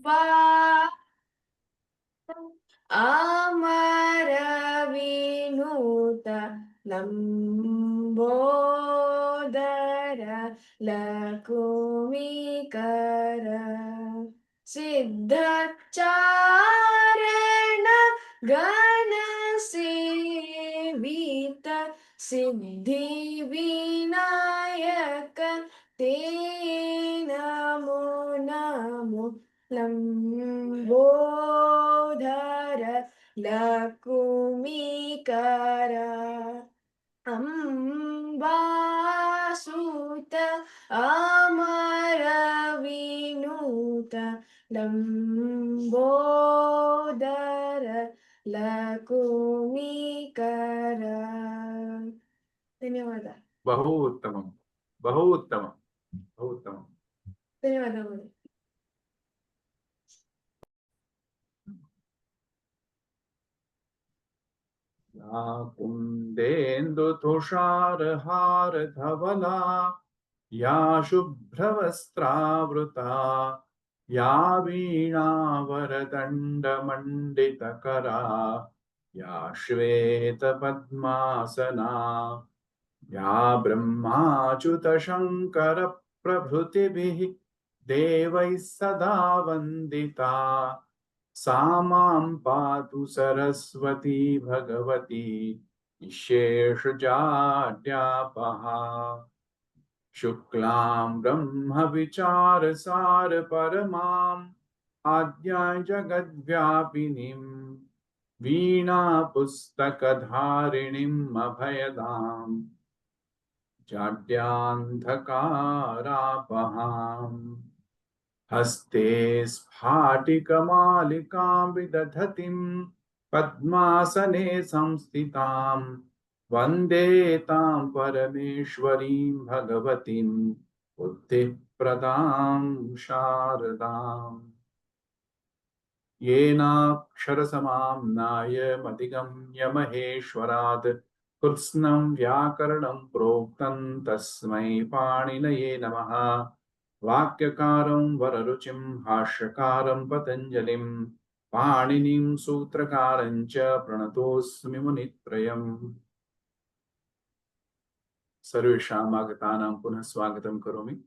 वा अमर विनुत लंबोदर लकुमिकर सिद्धचारण गण सेवित सिद्धि विनायक ते नमो नमो लंबोदर लकुमिकर अम्बासुत अमर विनुत लंबोदर लकुमिकर। धन्यवाद। बहु उत्तमं, बहु उत्तमं, बहु उत्तमं। धन्यवाद महोदय। या कुन्देन्दुतुषारहार धवला या शुभ्रवस्त्रावृता या वीणावरदण्डमण्डितकरा या श्वेतपद्मासना या ब्रह्माच्युतशङ्कर प्रभृतिभिः देवैः सदा वन्दिता सा मां पातु सरस्वती भगवती निःशेषजाड्यापहा। शुक्लां ब्रह्मविचारसार परमाम् आद्यां जगद्व्यापिनीं वीणापुस्तकधारिणीम् अभयदाम् जाड्यान्धकारापहाम्। हस्ते स्फाटिकमालिकां विदधतीं पद्मासने संस्थितां वन्दे तां परमेश्वरीं भगवतीं बुद्धिप्रदां शारदाम्। येनाक्षरसमाम्नाय मतिगम्य महेश्वरात् कृत्स्नं व्याकरणं प्रोक्तं तस्मै पाणिनये नमः। वाक्यकारं वररुचिं भाष्यकारं पतञ्जलिं पाणिनिं सूत्रकारं च प्रणतोऽस्मि मुनित्रयम्। सर्वेषाम् आगतानां पुनः स्वागतं करोमि।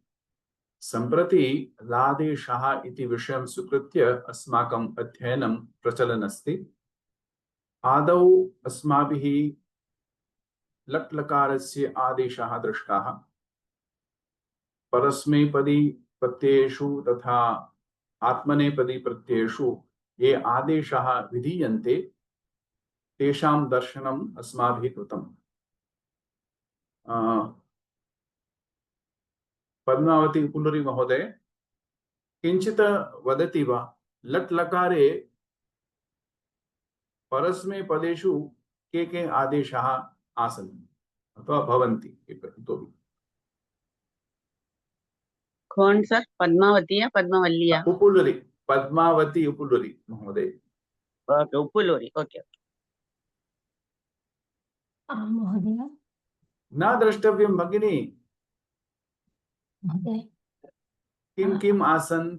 सम्प्रति लादेशः इति विषयं स्वीकृत्य अस्माकम् अध्ययनं प्रचलन् अस्ति। आदौ अस्माभिः लट् लकारस्य आदेशः दृष्टाः। परस्मैपदी प्रत्ययेषु तथा आत्मनेपदी प्रत्ययेषु ये आदेशाः विधीयन्ते तेषां दर्शनम् अस्माभिः कृतम्। पद्मावती पुल्लरी महोदय किंचित वदति वा? लट् लकारे परस्मैपदेषु के आदेशाः आसन् अथवा भवन्ति इतोपि? कौन सर? पद्मावती या पद्मावल्ली? उपुल्लरी, पद्मावती उपुल्लरी महोदय। ओके, उपुल्लरी। ओके महोदय। न द्रष्टव्यं भगिनी। महोदय किं किम् आसन्?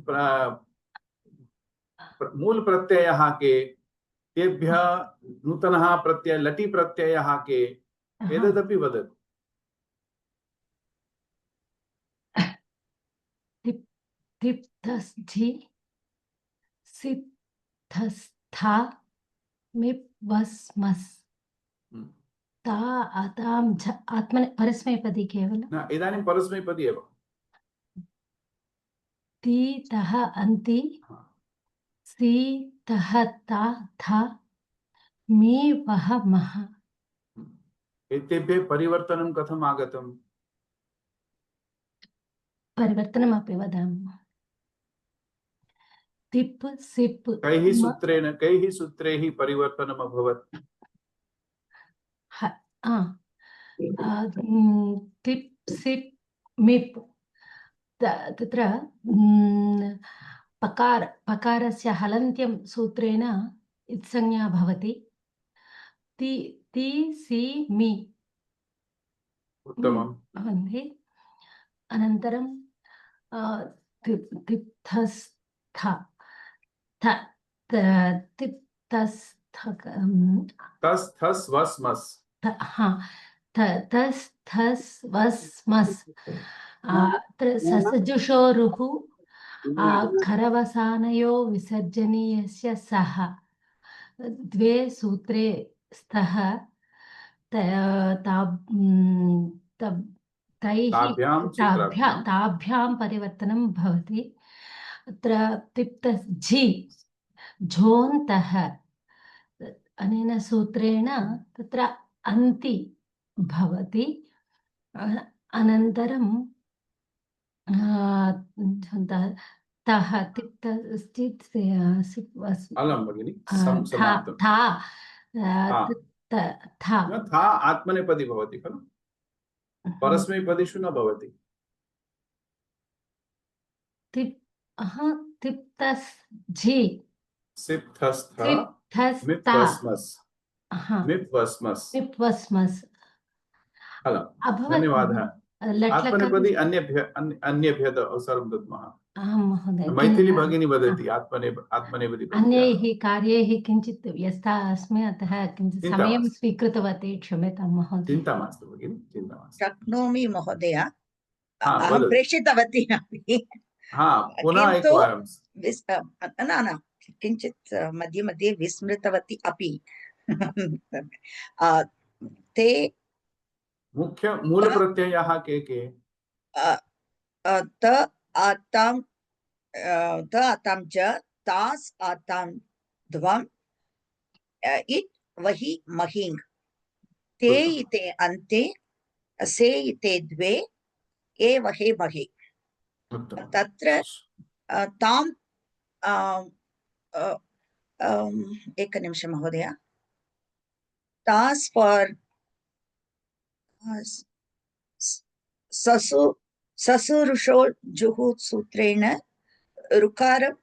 मूल प्रत्ययः के, तेभ्यः नूतनः प्रत्यय लटि प्रत्ययः के, एतदपि वदतु। तिप्तस्थि सिद्धस्था मिप्वस्मस् ता आतां च आत्मने परस्मैपदी केवलं न, इदानीं परस्मैपदी एव। ति तः अन्ति सि तः ता था मे वह मः। एतेभ्यः परिवर्तनं कथम् आगतम्? परिवर्तनमपि वदामि। तिप् सिप् कैः सूत्रेण, कैः सूत्रैः परिवर्तनम् अभवत्? तिप् सिप् मिप् तत्र पकारस्य हलन्त्यं सूत्रेण इत्संज्ञा भवति। ति ति सि मि भवन्ति। अनन्तरं तिप्तस्थ तिप् तस् तस् थस् वस् मस् तस् थस् वस् मस् अत्र ससजुषोरुः खरवसानयो विसर्जनीयस्य सः द्वे सूत्रे स्तः ताभ्यां परिवर्तनं भवति अत्र तिप्त झि झोन्तः अनेन सूत्रेण तत्र अन्ति भवति अनन्तरं तः तिप्त अलं भगिनि था था आत्मनेपदी भवति खलु परस्मैपदीषु न भवति तिप्तस् झि सिप्थस्थ मिप्वस्मस् अलं धन्यवादः आत्मनेपदी अन्येभ्यः अवसरं दद्मः मैथिली भगिनी वदति आत्मनेपदी अन्यैः कार्यैः किञ्चित् व्यस्ता अस्मि अतः किञ्चित् समयं स्वीकृतवती क्षम्यतां महोदय चिन्ता मास्तु भगिनि चिन्ता मास्तु शक्नोमि महोदय वदतु प्रेषितवती अपि पुनः एकवारं न किञ्चित् मध्ये मध्ये विस्मृतवती अपि ते मुख्य मूलप्रत्ययाः के त आतां च तास् आतां ध्वं इट् वहि महिङ् ते इते अन्ते से इते द्वे ए वहे महे तत्र तां एकनिमिषं महोदय तास् फार् ससुरुषो जुहु सूत्रेण ऋकारं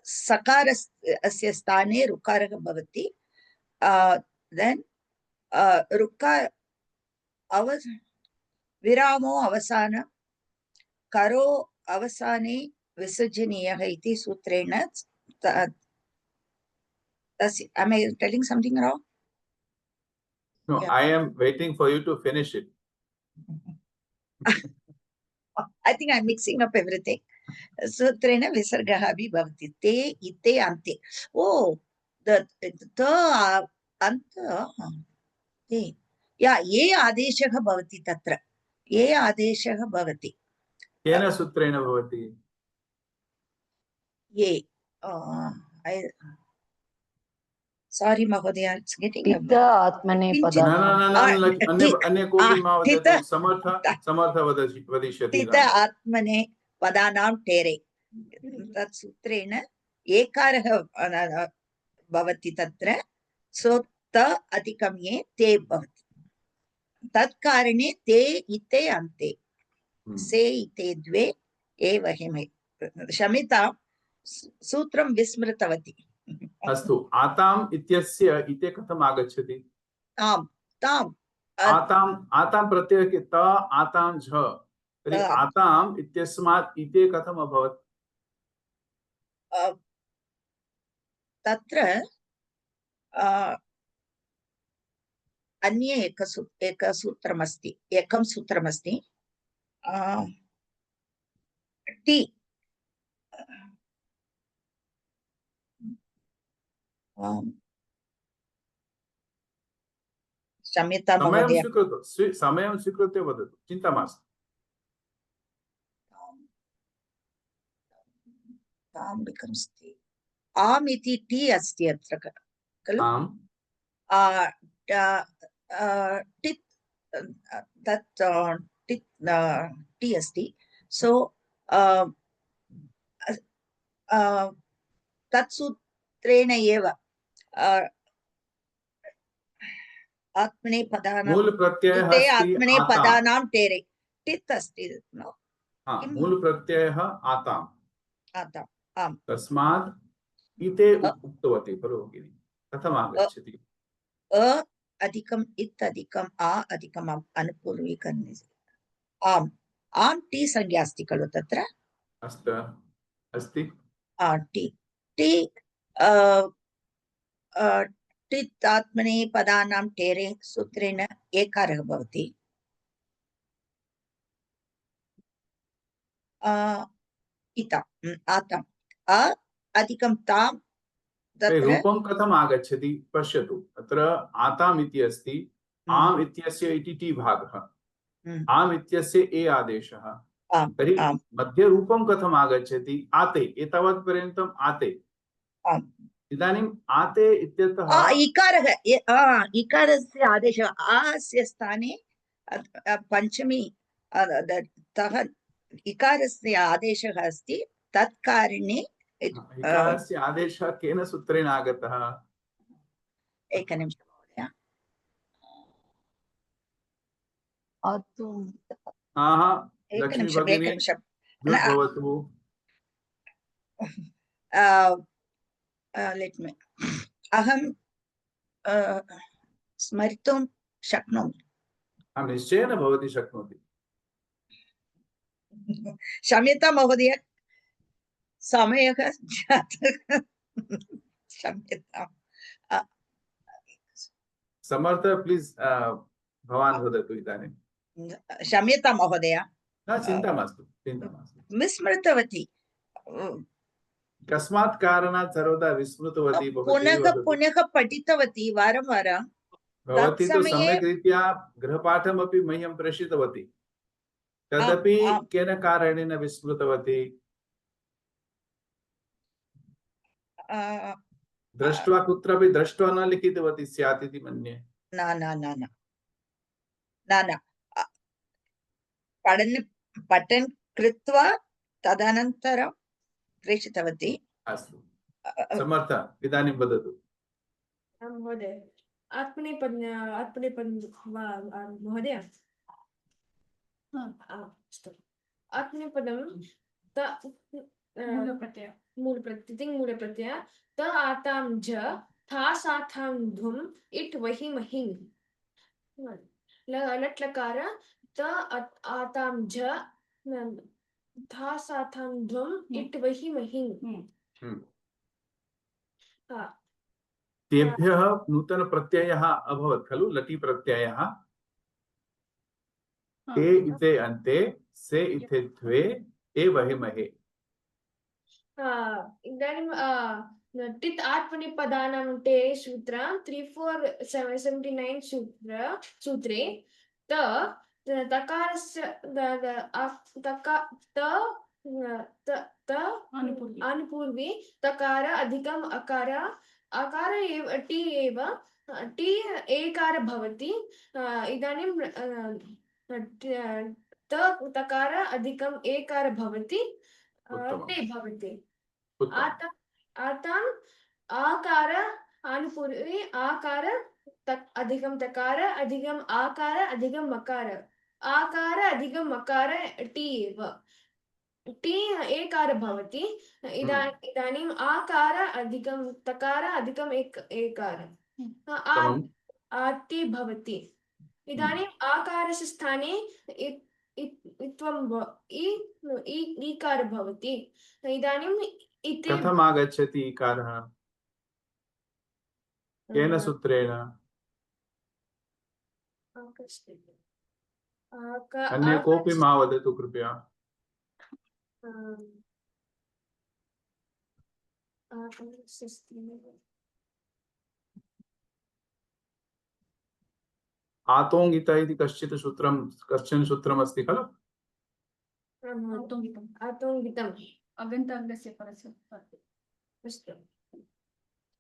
सकारस्य स्थाने ऋकारः भवति देन् विरामो अवसान करो अवसाने विसर्जनीयः इति सूत्रेण am I telling something wrong? No, Yeah. I am waiting for you to finish it. I think I'm mixing up everything. सूत्रेण विसर्गः अपि भवति ते इते अन्ते अन्त ये आदेशः भवति तत्र ये आदेशः भवति केन सूत्रेण भवति ये sorry महोदय it's getting अन्य कोऽपि मा वदतु समर्थ वदिष्यति तित आत्मने पदानां टेरे तत् सूत्रेण एकारः भवति तत्र सो त अधिकं ये ते भवति तत् कारणे ते इते अन्ते से इते द्वे एव हेमे क्षम्यतां सूत्रं विस्मृतवती अस्तु आताम् इत्यस्य इते कथम् आगच्छति आम् ताम् आतां प्रत्ययः त आतां झ तर्हि आताम् इत्यस्मात् इते कथम् अभवत् तत्र अन्ये एकं सूत्रमस्ति टी क्षम्यतां महोदय समयं स्वीकृत्य वदतु चिन्ता मास्तु आम् इति टी अस्ति अत्र खलु टित् तत् टी अस्ति सो तत् सूत्रेण एव आत्मनेपदानां टेरे टित् अस्ति मूलप्रत्ययः आताम् आम् तस्मात् इते उक्तवती खलु भगिनि कथम् आगच्छति अधिकम् इत् अधिकम् आ अधिकम् अनुपूर्वीकरणे आम् टी संज्ञा अस्ति खलु तत्र अस्ति टी टी टित् आत्मने पदानां टेरे सूत्रेण एकारः भवति। इताम् आताम् अ अधिकं ताम् तत्र रूपं कथम् आगच्छति पश्यतु, अत्र आताम् इति अस्ति, आम् इत्यस्य इति टी भागः, आम् इत्यस्य ए आदेशः, आम् तर्हि आम् मध्ये रूपं कथम् आगच्छति? आते, एतावत् पर्यन्तम् आते। आम् इदानीम् आते इत्यतः इकारः इकारस्य आदेशः अस्य स्थाने पञ्चमी तः इकारस्य आदेशः अस्ति, तत् कारणे इकारस्य आदेशः केन सूत्रेण आगतः? एकनिमिषं महोदय। लक्ष्मी एकनिमिषम् भगिनी एकनिमिषं म्यूट् भवतु। लेट् मी अहं स्मर्तुं शक्नोमि। निश्चयेन भवती शक्नोति। क्षम्यतां महोदय, समयः जातः। क्षम्यताम्। समर्थ प्लीज भवान् वदतु इदानीं। क्षम्यतां महोदय, न चिन्ता मास्तु, चिन्ता मास्तु। विस्मृतवती। कस्मात् कारणात् सर्वदा विस्मृतवती भवती? पुनः वदतु। पुनः पठितवती वारं वारं। भवती तु तत्समये सम्यक् रीत्या गृहपाठमपि मह्यं प्रेषितवती, तदपि केन कारणेन विस्मृतवती? दृष्ट्वा कुत्रापि दृष्ट्वा न लिखितवती स्यात् इति मन्ये। न न न न न न पठन् कृत्वा तदनन्तरं प्रेषितवती। अस्तु, समर्थ इदानीं वदतु। महोदय, आत्मनेपद महोदय, अस्तु, आत्मनेपदं मूलप्रत्यय त आतां ज था साथां धुम इट वहि महिं लट् लकार त आतां ज था साथां धुम इट वहि महिं। तेभ्यः नूतन प्रत्ययः अभवत् खलु, लटि प्रत्ययः। ते इते अन्ते, से इते द्वे, ए वहिमहे। इदानीं टित् आत्मनेपदानां टे सूत्र 3479 सूत्रे तकारस्य अनुपूर्वी तकार अधिकम् अकार, आकार एव टी एव टी एकार भवति। इदानीं तकार अधिकम् एकार भवति, ते भवति। आताम् आकार अनुपूर्वी आकार अधिकं तकार अधिकम् आकार अधिकं मकार, आकार अधिकं मकार टी एव टी एकार भवति। इदानीम् आकार अधिकं तकार अधिकम् एकार आति भवति। इदानीम् आकारस्य स्थाने ईकार भवति। इदानीम् इति कथम् आगच्छति इकारः? केन सूत्रेण? अन्य कोऽपि मा वदतु कृपया। आतोङ्गित इति कश्चन सूत्रम् अस्ति खलु? आतोङ्गितम् अगन्ताङ्गस्य परस्य।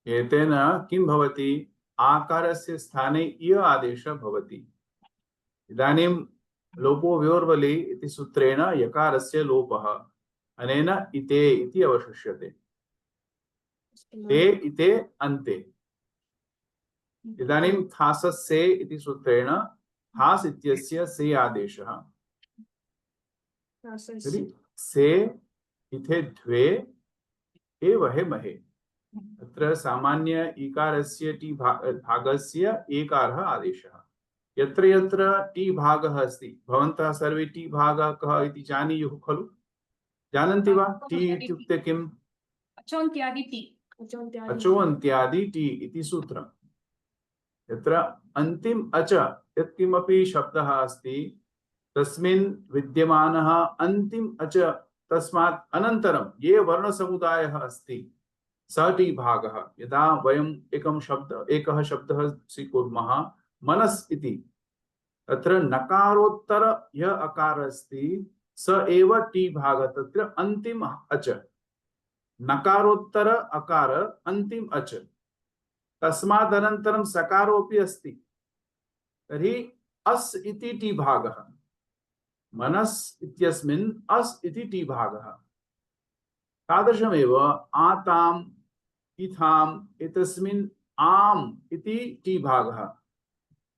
एतेन किं भवति? आकारस्य स्थाने इ आदेशः भवति। इदानीं लोपो व्योर्वलि इति सूत्रेण यकारस्य लोपः, अनेन इते इति अवशिष्यते। ते इते अन्ते। इदानीं थासस्य इति सूत्रेण थास् इत्यस्य से आदेशः, तर्हि से इथे द्वे, ए वहिमहे। अत्र सामान्य इकारस्य टी भागस्य एकारः आदेशः। यत्र यत्र टी भागः अस्ति, भवन्तः सर्वे टी भागः कः इति जानीयुः खलु? जानन्ति वा? टी इत्युक्ते किम्? अचोन्त्यादि ति अचोन्त्यादि अचोन्त्यादि टी इति सूत्रम्। यत्र अन्तिम अच यत्किमपि शब्दः अस्ति तस्मिन् विद्यमानः अन्तिम अच तस्मात् अनन्तरं ये वर्णसमुदायः अस्ति स टी भागः। यदा वयम् एकः शब्दः स्वीकुर्मः मनस् इति, तत्र नकारोत्तर यः अकारः अस्ति स एव टी भागः, तत्र अन्तिम अच, नकारोत्तर अकार अन्तिम अच, तस्मात् अनन्तरं सकारोऽपि अस्ति, तर्हि अस् इति टी भागः। मनस् इत्यस्मिन् अस् इति टी भागः। तादृशमेव आताम् इथाम् एतस्मिन् आम् इति टी भागः,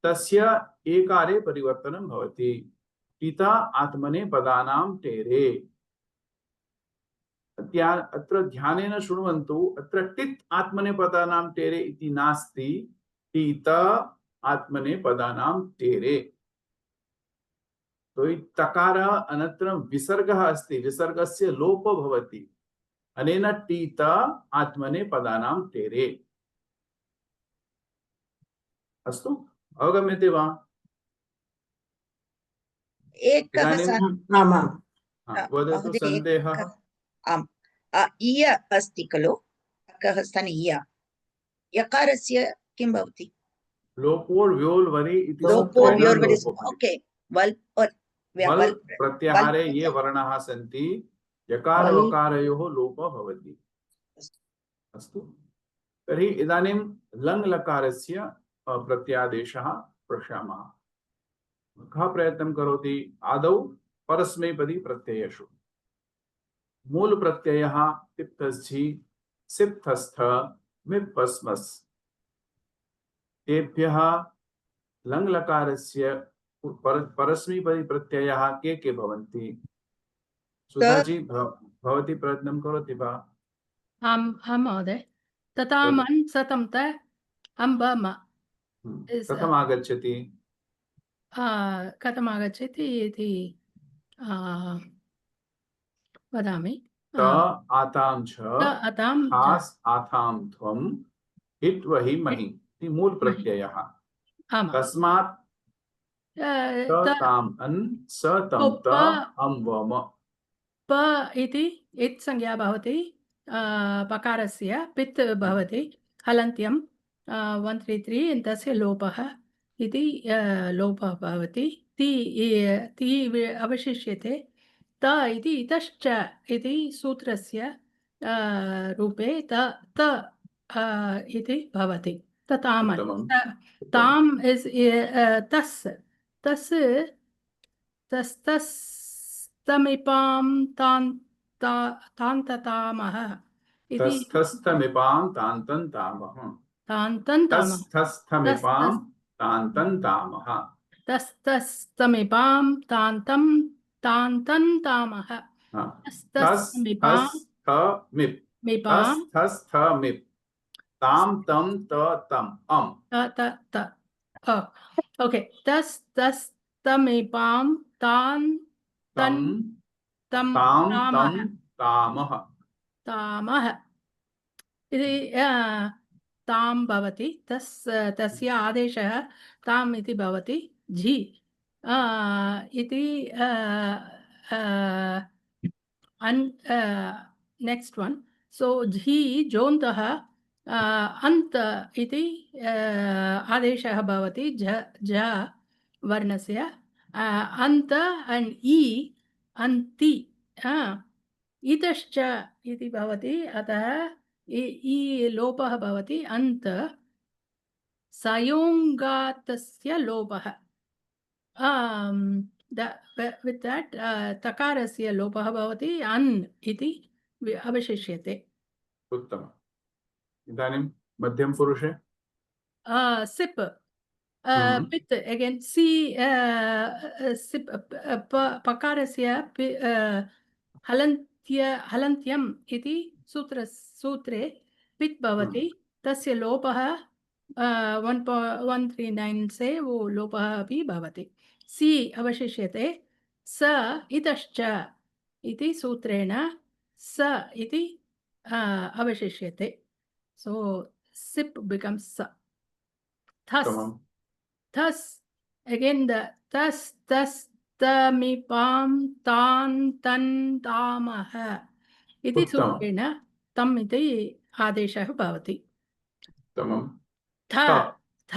तस्य एकारे परिवर्तनं भवति। टिता आत्मने पदानां टेरे। अत्र ध्यानेन शृण्वन्तु, अत्र टित् आत्मने पदानां टेरे इति नास्ति, टित आत्मने पदानां टेरे। तो तकार अनन्तरं विसर्गः अस्ति, विसर्गस्य लोपो भवति, अनेन टीत आत्मने पदानां टेरे। अस्तु, अवगम्यते वा? एकः इदानीं आमाम् वदतु महोदय, सन्देहः। आम्, इय अस्ति खलु, अकः स्थाने इय, यकारस्य किं भवति? लोपोर् व्योल् वरि इति लोपो सूत्रेण व्योर्वरि, लोपो भवति। ओके, वल् और वल् प्रत्याहारे वल् ये वर्णाः सन्ति यकार वल् वकारयोः लोपः भवति। अस्तु, तर्हि इदानीं लङ् लकारस्य प्रत्यादेशः पश्यामः। कः प्रयत्नं करोति? आदौ परस्मैपदी प्रत्ययेषु मूल प्रत्ययः तिप्तस्थि सिप्तस्थ मिप्पस्मस्, तेभ्यः लङ् लकारस्य परस्मैपदी प्रत्ययः के भवन्ति? सुधाजी भवती प्रयत्नं करोति वा? आं महोदय। तथा वदतु। मन् सतं त अम्ब म कथम् आगच्छति? कथम् आगच्छति इति वदामि। त आतां च अतां हास् आथां त्वम् इट् वहि महि इति मूल प्रत्ययः। आमां तस्मात् त ताम् अन् स तं त अं वम। प इति इत् संज्ञा भवति, पकारस्य पित् भवति, हलन्त्यं 133 तस्य लोपः इति लोपः भवति। ति अवशिष्यते। त इति इतश्च इति सूत्रस्य रूपे त इति भवति। ततामन् उत्तमम्। ताम् इस् तस् तस्तमिपां तान्ततामः इति तस्थस्थमिपां तान्तन्तामः। तान्तन्तामः तस्थस्थमिपां तान्तन्तामः। तस्तमिपां तान्तन्तामः। तस्तमिपां तस्थस्थमिप् मिपां तस्थस्थमिप् तां तं त तम् अम्। ओके, तस्तमिपां तान् तं तं तां तामः तं तामः। तामः इति तां भवति। तस्य आदेशः ताम् इति भवति। झि इति नेक्स्ट् वन्। सो झि जोन्तः अन्त इति आदेशः भवति। झ वर्णस्य अन्त अण्ड् इ अन्ति इतश्च इति भवति। अतः इ लोपः भवति। अन्त सयोङ्गातस्य लोपः। वित् दट् तकारस्य लोपः भवति। अन् इति अवशिष्यते। उत्तमम्। इदानीं मध्यमपुरुषे सिप् पित् अगेन् सि सिप् पकारस्य हलन्त्यम् इति सूत्रे पित् भवति। तस्य लोपः 139 से वो लोपः अपि भवति। सि अवशिष्यते। स इतश्च इति सूत्रेण स इति अवशिष्यते. So sip becomes sa. Thus, उत्तमम् thus, again the thus, thus, tamipam, tan, tan, tamah इति उत्तमम् सूत्रेण तम् इति आदेशः भवति. उत्तमम् थ थ थ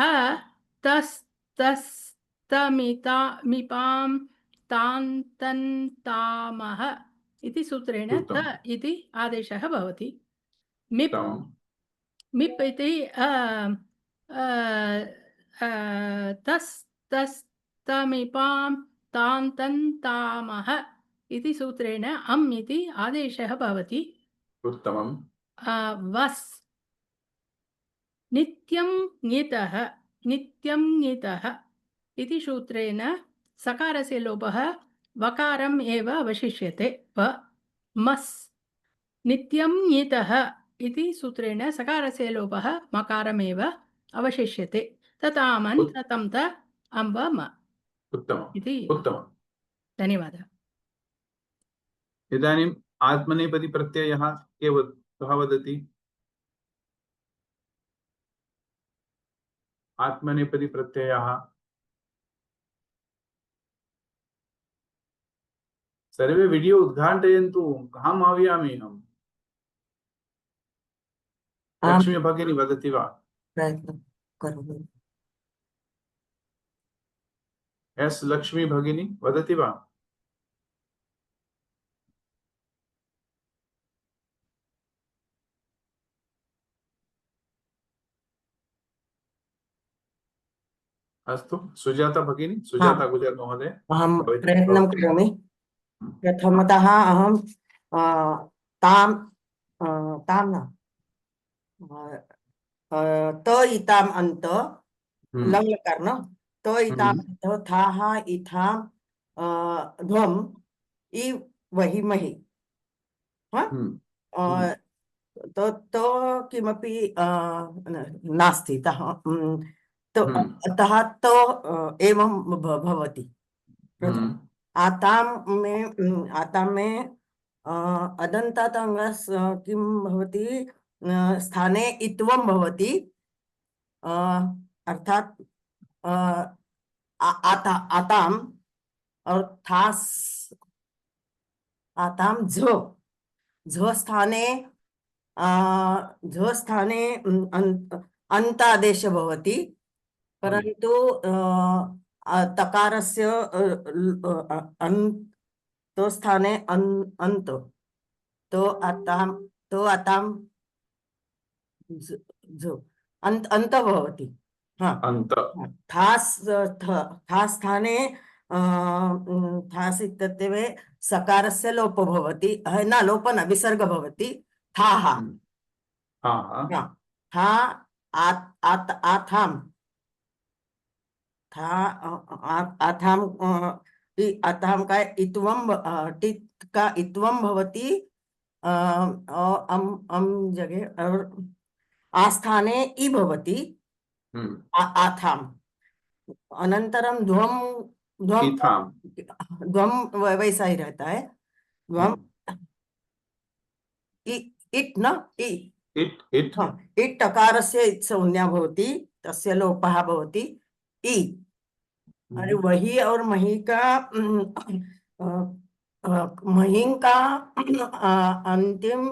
तस् तस् तमिता मिपां तां तं तामः इति सूत्रेण थ उत्तमम् इति आदेशः भवति. मिप् उत्तमम् मिप् इति तस् तस् तमिपां तां तं तामः इति सूत्रेण अम् इति आदेशः भवति. उत्तमम् वस् नित्यं ङितः इति सूत्रेण सकारस्य लोपः वकारम् एव अवशिष्यते. मस् नित्यं ङितः इति सूत्रेण सकारस्य लोपः मकारमेव अवशिष्यते. ततामन् उत्- ततं त अम्ब म उत्तमम् इति. उत्तमम् धन्यवादः. इदानीम् आत्मनेपदी प्रत्ययः कः वदति? आत्मनेपदी प्रत्ययः सर्वे वीडियो उद्घाटयन्तु. अहम् आह्वयामि अहम्. लक्ष्मी भगिनी वदति वा? प्रयत्नं करोमि। एस् लक्ष्मी भगिनी वदति वा? अस्तु सुजाता भगिनी, सुजाता गुजर महोदय अहं भवती प्रयत्नं भवती- करोमि। प्रथमतः अहं तां तां न त इताम् अन्त लङ्लकार न त इताम् अन्त थाः इथां ध्वं इ वहि महि तो किमपि नास्ति तो अतः तो एवं भवति। आतां में अदन्तात् अङ्गस् किं भवति स्थाने इत्वं भवति अर्थात् आतां और थास आतां झ स्थाने अन्तादेश भवति परन्तु तकारस्य तो स्थाने अन्त तो आतां अन्त भवति। थास् स्थाने थास् इत्यत्वे सकारस्य लोपो भवति न लोप न विसर्ग भवति थाः था आथां था आथां आथां का इत्वं टित् का इत्वं भवति जगह और आस्थाने इ भवति आथां अनंतरम ध्वम वैसा ही रहता है। ध्वम इट न इट टकारस्य संज्ञा भवति तस्य लोपः भवति इ। अरे वही और मही का महीं का अंतिम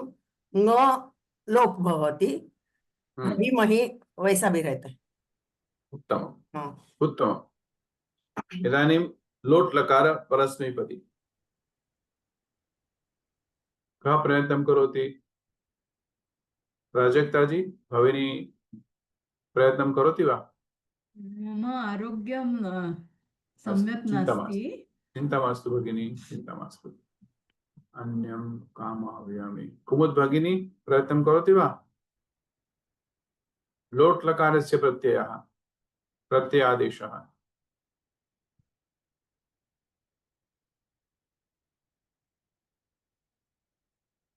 न लोप भवति वही मही वैसा भी रहता है। उत्तमम् उत्तमम्। इदानीं लोट् लकार परस्मैपदी कः प्रयत्नं करोति? प्राजक्ता जी भगिनी प्रयत्नं करोति वा? मम आरोग्यं सम्यक् नास्ति। चिन्ता मास्तु भगिनी, चिन्ता मास्तु। अन्यं कामयामि। कुमुद भगिनी प्रयत्नं करोति वा? लोट् लकारस्य प्रत्ययः प्रत्ययादेशः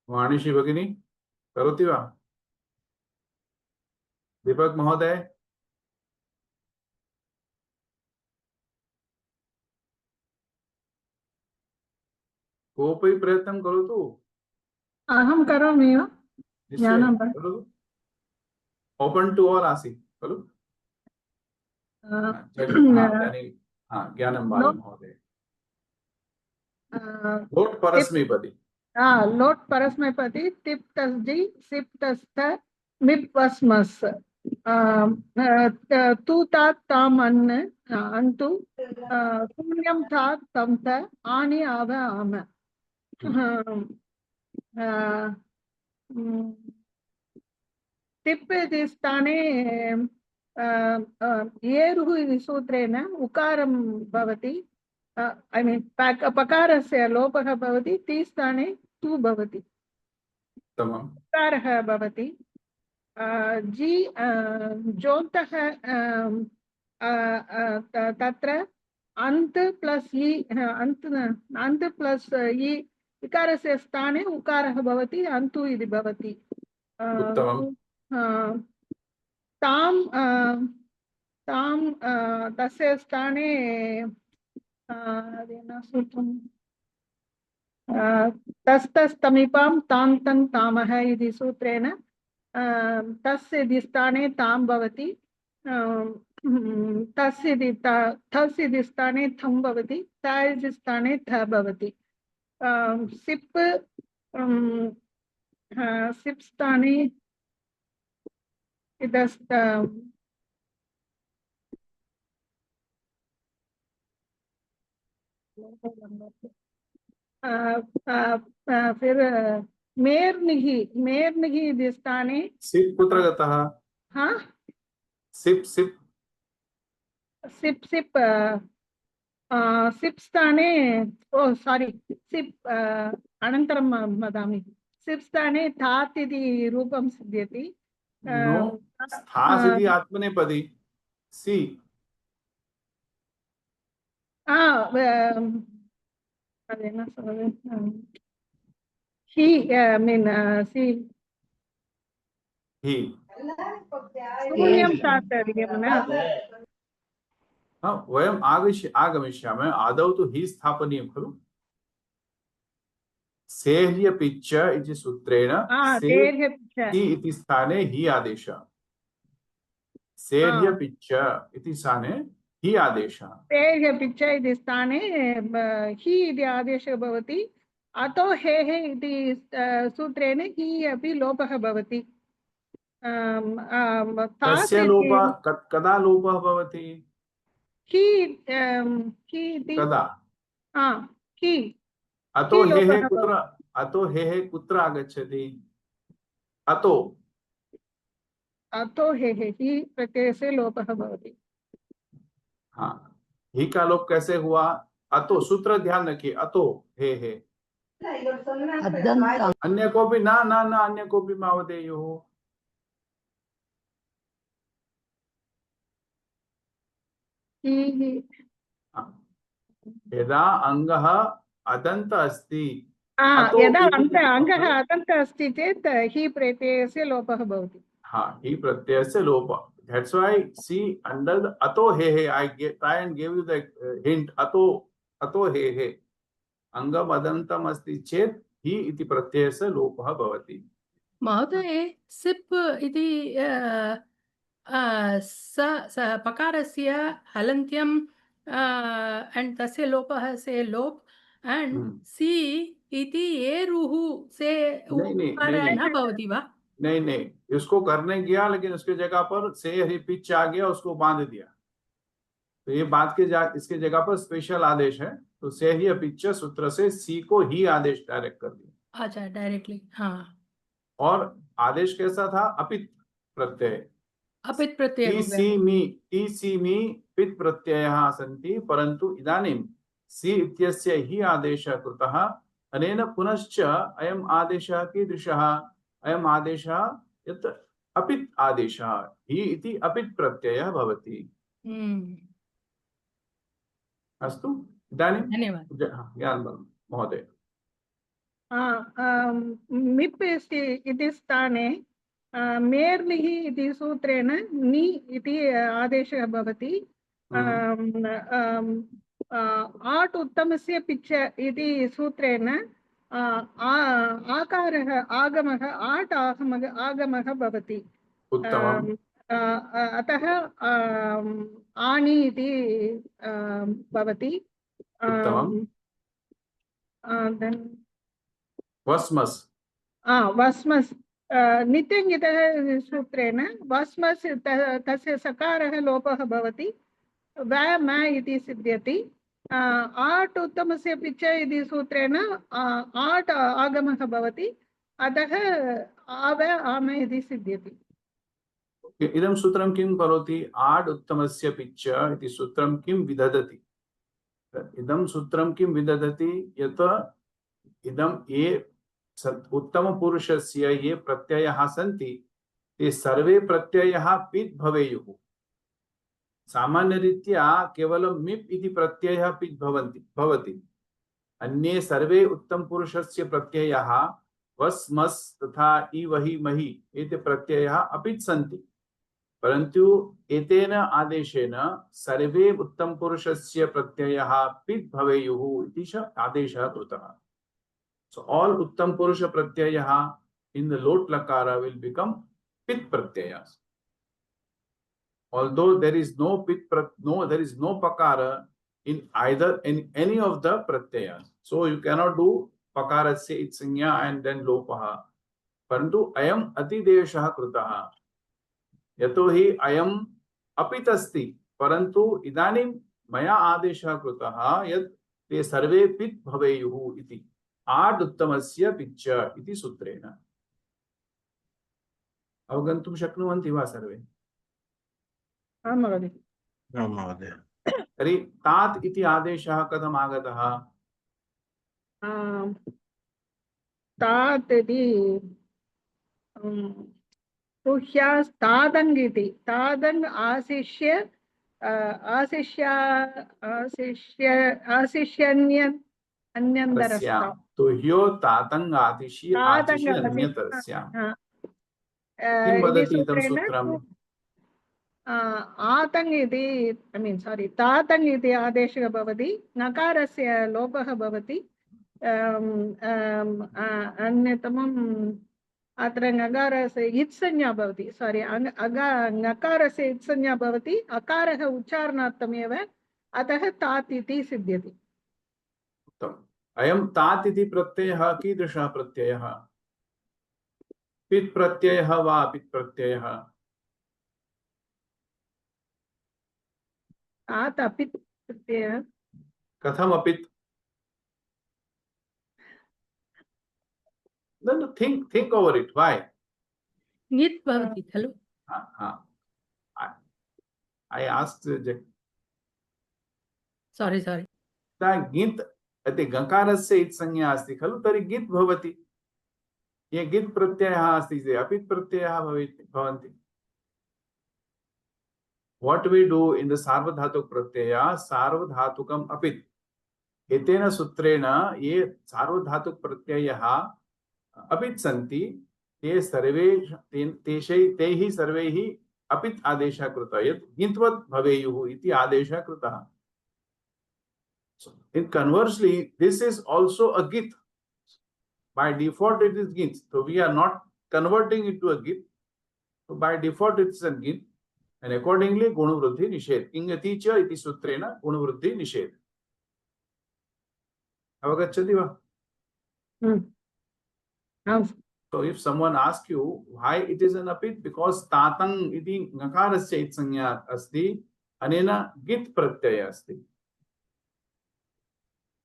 वाणिशी भगिनी करोति वा? दीपक महोदय कोऽपि प्रयत्नं करोतु। अहं करोमि वा? निश्चयेन खलु ओपन टू ऑल आसीत् खलु इदानीं ज्ञानं बालं महोदय लोट् परस्मैपदी लोट परस्मैपदी तिप तस्जी सिप तस्त मिप वस्मस् तू तात ताम अन्न अंतु शून्यम तात तम त आनी आव आम तिप इति स्थाने येरुः इति सूत्रेण उकारं भवति I mean पकारस्य लोपः भवति ति स्थाने तु भवति उत्तमम् उकारः भवति जी जोन्तः तत्र अन्त प्लस इ अन्त प्लस इ इकारस्य स्थाने उकारः भवति अन्तु इति भवति उत्तमम् ताम ताम तस्य स्थाने तस्तस्तमीपां तां तं तामः इति सूत्रेण तस्य इति स्थाने तां भवति तस्य इति थस् इति स्थाने थं भवति थ इति स्थाने थ भवति सिप् सिप् स्थाने इतस्त फिर मेर्निहि इति स्थाने सिप् कुत्र गतः हाँ सिप् सिप् सिप् सिप् सिप् स्थाने ओ सॉरी सिप् अनन्तरं वदामि सिप् स्थाने थात् इति रूपं सिद्ध्यति नो स्थास् इति आत्मनेपदी सी he I mean see ही शून्यं तात्पर्यं न वयम् आगमिष्यामः आदौ तु हि स्थापनीयं खलु सेह्यपिच्च इति सूत्रेण हि इति स्थाने हि आदेशः सेह्यपिच्च इति स्थाने हि आदेशः सेह्यपिच्च इति स्थाने हि इति आदेशः भवति अतो हेः इति सूत्रेण हि अपि लोपः भवति तस्य लोपः कदा लोपः भवति हि इति कदा हि अतो हेः कुत्र आगच्छति अतो हेः हि प्रत्ययस्य लोपः भवति हाँ ही का लोप कैसे हुआ अतो सूत्र ध्यान रखिए अतो हे अन्य को भी ना अन्य को भी मावदेयुः यदा अङ्गः अदन्त अस्ति यदा अङ्गः अदन्त अस्ति चेत् हि प्रत्ययस्य लोपः भवति हि प्रत्ययस्य लोपः. That's why see under the ato he I try and give you the hint ato he angam adantam asti chet hi iti pratyayasya lopah bhavati. महोदय सिप् इति स पकारस्य हलन्त्यं and तस्य लोपः से लोप and सी इति एरुः से उकार न भवति वा? नहीं इसको करने गया लेकिन उसके जगह पर से ही पिच आ गया उसको बांध दिया तो ये बात के इसके जगह पर स्पेशल आदेश है तो से ही पिच सूत्र से सी को ही आदेश डायरेक्ट कर दिया. अच्छा डायरेक्टली हाँ. और आदेश कैसा था अपित प्रत्यय अपित प्रत्यय टीसीमी पित प्रत्ययः सन्ति परन्तु इदानीं सी इत्यस्य ही आदेशः कृतः अनेन पुनश्च अयम् आदेशः कीदृशः अयम् आदेशः यत् अपित् आदेशः हि इति अपित् प्रत्ययः भवति. अस्तु इदानीं धन्यवादः महोदय. मिप् इति स्थाने मेर्निः इति सूत्रेण नि इति आदेशः भवति. आट् उत्तमस्य पिच्च इति सूत्रेण आकारः आगमः आट् आगमः भवति। उत्तमम्। अतः आनि इति भवति। उत्तमम्। then वस्मस्। वस्मस् नित्यङ्गितः सूत्रेण वस्मस् तस्य सकारः लोपः भवति, व म इति सिद्ध्यति। आट् उत्तमस्य पिच इति सूत्रेण आट् आगमः भवति, अतः आव आम इति सिद्ध्यति। इदं सूत्रं किं करोति? आड् उत्तमस्य पिच्च इति सूत्रं किं विदधति? इदं सूत्रं किं विदधति? यत् इदं ये उत्तमपुरुषस्य ये प्रत्ययाः सन्ति ते सर्वे प्रत्ययाः पित् भवेयुः। सामान्यरीत्या केवलं मिप् इति प्रत्ययः पित् भवति। अन्ये सर्वे उत्तमपुरुषस्य प्रत्ययाः वस् मस् तथा इ वहि महि एते प्रत्ययाः अपित् सन्ति, परन्तु एतेन आदेशेन सर्वे उत्तमपुरुषस्य प्रत्ययाः पित् भवेयुः इति च आदेशः कृतः। So all Uttam Purusha Pratyayaha in the Lot Lakara will become Pit Pratyayas. Although there is no there is no Pakara in any of the Pratyayas. So you cannot do Pakarasya Itsanya and then Lopaha. Parantu Ayam Atideshaha Krutaha. Yatohi Ayam Apitasti. Parantu Idanim Maya Adeshaha Krutaha Yat Te Sarve Pit Bhaveyuhu iti. आड् उत्तमस्य पिच्च इति सूत्रेण अवगन्तुं शक्नुवन्ति वा सर्वे? आं महोदय। आं महोदय। तर्हि तात् इति आदेशः कथम् आगतः? तात् इति तुह्यास्तादङ् इति तादङ् आशिष्यन्य अन्यन्तरस्ताम्। तुह्यो तातङ् आतिशि आतिशि अन्यतरस्याम्। किं वदति इदं सूत्रम्? आतङ् इति तातङ् इति आदेशः भवति, नकारस्य लोपः भवति। अन्यतमम् अत्र ङकारस्य इत्संज्ञा भवति, ङकारस्य इत्संज्ञा भवति, अकारः उच्चारणार्थमेव, अतः तात् इति सिद्ध्यति। अयं तात् इति प्रत्ययः कीदृशः प्रत्ययः? पित् प्रत्ययः वा अपित् प्रत्ययः? तात् अपित् प्रत्ययः। कथम् अपित्? Then think over it. Why? ङित् भवति खलु? I asked sorry ङित् अति गकारस्य इत्संज्ञा अस्ति खलु, तर्हि ङित् भवति। ये ङित् प्रत्ययः अस्ति चेत् अपित् प्रत्ययः भवन्ति। What we do in the सार्वधातुक प्रत्यय सार्वधातुकम् अपित् एतेन सूत्रेण ये सार्वधातुक प्रत्ययः अपित् सन्ति ते सर्वे तैः सर्वैः अपित् आदेशः कृतः, यत् ङित्वत् भवेयुः इति आदेशः कृतः। So, in conversely, this is also a git. By default, it is git. So we are not converting it to a git. So by default, it's a git, and accordingly, gunavruddhi nishedh. Ingati cha iti sutrena gunavruddhi nishedh. Avagacchati va? So if someone asks you why it is an apit, because tatang iti ngakarasya itsanya asti, anena git pratyaya asti.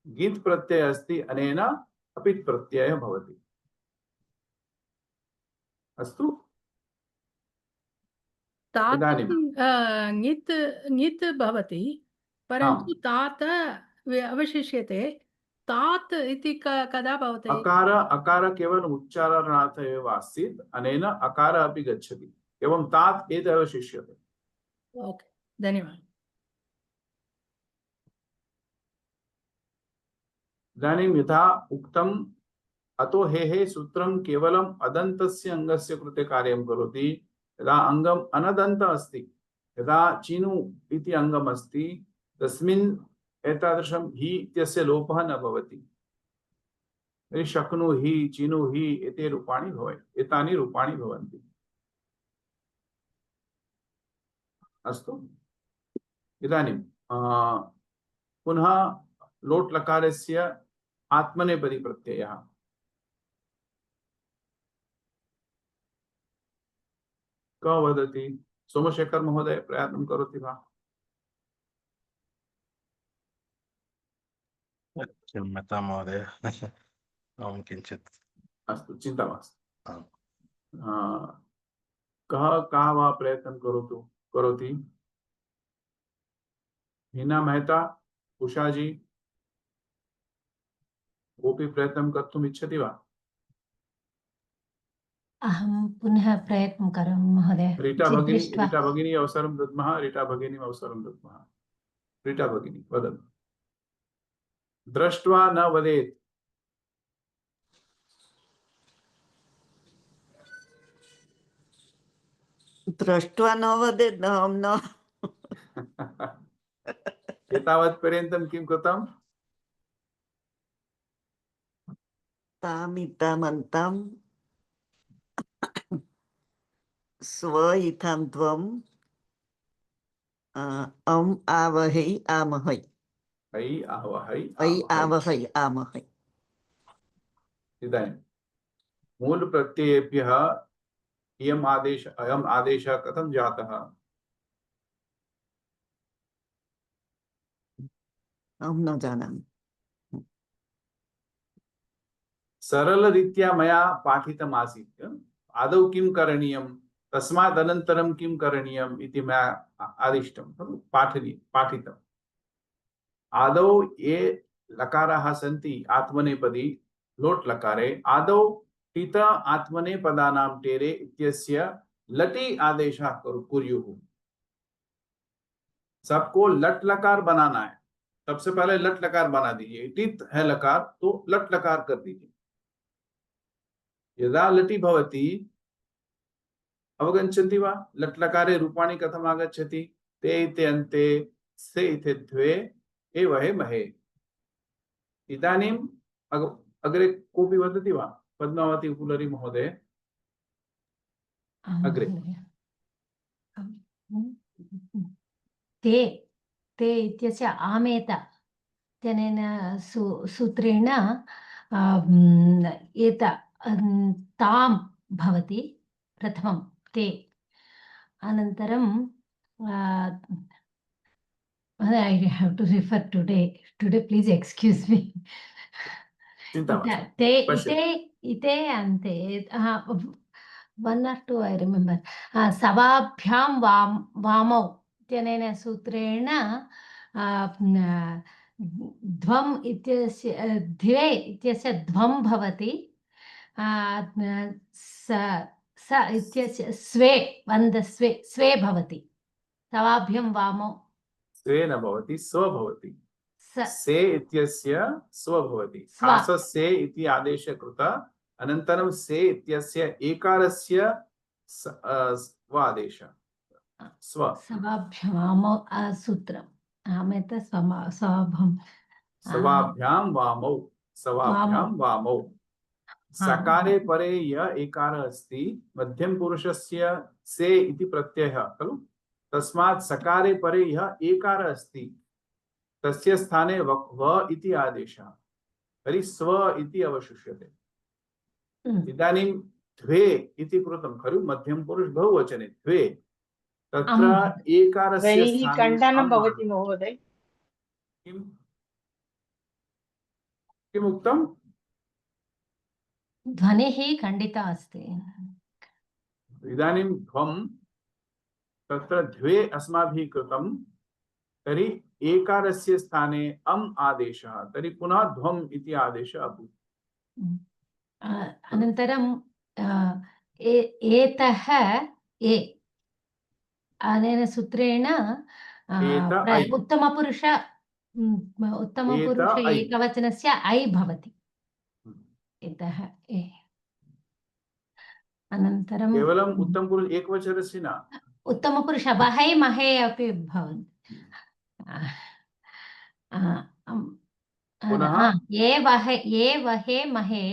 गीत प्रत्यय अस्ति, अनेन अपित् प्रत्ययः भवति। अस्तु, तात् ङित् भवति, परन्तु तात् अवशिष्यते। तात् इति कदा भवति? अकार केवल उच्चारणार्थ एव आसीत्, अनेन अकार अपि गच्छति, एवं तात् एतत् अवशिष्यते। ओके, धन्यवादः। इदानीं यथा उक्तम् अतो हेः सूत्रं केवलम् अदन्तस्य अङ्गस्य कृते कार्यं करोति। यदा अङ्गम् अनदन्त अस्ति, यदा चिनु इति अङ्गम् अस्ति, तस्मिन् एतादृशं हि इत्यस्य लोपः न भवति। तर्हि शक्नुहि चिनुहि एते रूपाणि एतानि रूपाणि भवन्ति। अस्तु, इदानीं पुनः लोट् लकारस्य आत्मनेपदी प्रत्ययः। कः वदति? सोमशेखर महोदय प्रयत्नं करोति वा? क्षम्यतां महोदय। अहं किञ्चित् अस्तु, चिन्ता मास्तु। आम्। कः वा प्रयत्नं करोति? हीना मेहता, उषाजी, कोऽपि प्रयत्नं कर्तुम् इच्छति वा? अहं पुनः प्रयत्नं करोमि महोदय। रीटा दृष्ट्वा भगिनी अवसरं दद्मः। रीटा भगिनीम् अवसरं दद्मः। रीटा भगिनी वदतु। दृष्ट्वा न वदेत्। दृष्ट्वा न वदेत् अहं न। एतावत्पर्यन्तं किं कृतं? तामितामन्तं स्व इथं त्वम् अम् आवहै आमहै। ऐ आवहै ऐ आमहै। आवहै आमहै। इदानीं मूल प्रत्ययेभ्यः अयम् आदेशः कथं जातः? अहं न जानामि। सरलरीत्या मया पाठितम् आसीत्। आदौ किं करणीयं, तस्मात् अनन्तरं किं करणीयम् इति मया आदिष्टं, पाठितम्। आदौ ये लकाराः सन्ति आत्मनेपदी लोट् लकारे, आदौ टित आत्मनेपदानां टेरे इत्यस्य लटि आदेशः कुर्युः। सबको लट लकार बनाना है। सबसे पहले लट लकार बना दीजिए। टित है लकार तो लट लकार कर दीजिए। यदा लटि भवति अवगच्छन्ति वा? लट् लकारे रूपाणि कथम् आगच्छति? ते इति अन्ते, से इति द्वे, एवहे महे। इदानीम् अग्रे कोऽपि वदति वा? पद्मावती उपलरी महोदय अग्रे। ते इत्यस्य आमेत इत्यनेन सूत्रेण एत तां भवति प्रथमं ते। अनन्तरं I have to refer today. Please excuse me. Ite ante 1 or 2 I remember. Savabhyam vamau इत्यनेन सूत्रेण ध्वम् इत्यस्य धिवे इत्यस्य ध्वं भवति। स इत्यस्य स्वे स्वे भवति। तवाभ्यं वामौ स्वे न भवति, स्व भवति। से इत्यस्य स्व भवति। से इति आदेशः कृतः, अनन्तरं से इत्यस्य एकारस्य स्व आदेशः। सवाभ्यां सूत्रम् आमेत सवाभ्यां वामौ। सकारे परे य एकार अस्ति, मध्यम पुरुषस्य से इति प्रत्ययः खलु, तस्मात् सकारे परे यः एकार अस्ति, तस्य स्थाने व इति आदेशः, तर्हि स्व इति अवशिष्यते। इदानीं द्वे इति कृतं खलु, मध्यम पुरुष बहुवचने द्वे, तत्र एकारस्य स्थाने खण्डनं भवति महोदय। किम् उक्तम्? ध्वनिः खण्डिता अस्ति। इदानीं ध्वं तत्र द्वे अस्माभिः कृतं, तर्हि एकारस्य स्थाने अम् आदेशः, तर्हि पुनः ध्वम् इति आदेशः अभूत्। अनन्तरं एतः ए अनेन सूत्रेण उत्तमपुरुष एकवचनस्य ऐ भवति। एतः ए। अनन्तरं केवलम् उत्तमपुरुष एकवचनस्य न, उत्तमपुरुष वहै महे अपि भवन्ति। पुनः ये वहे महे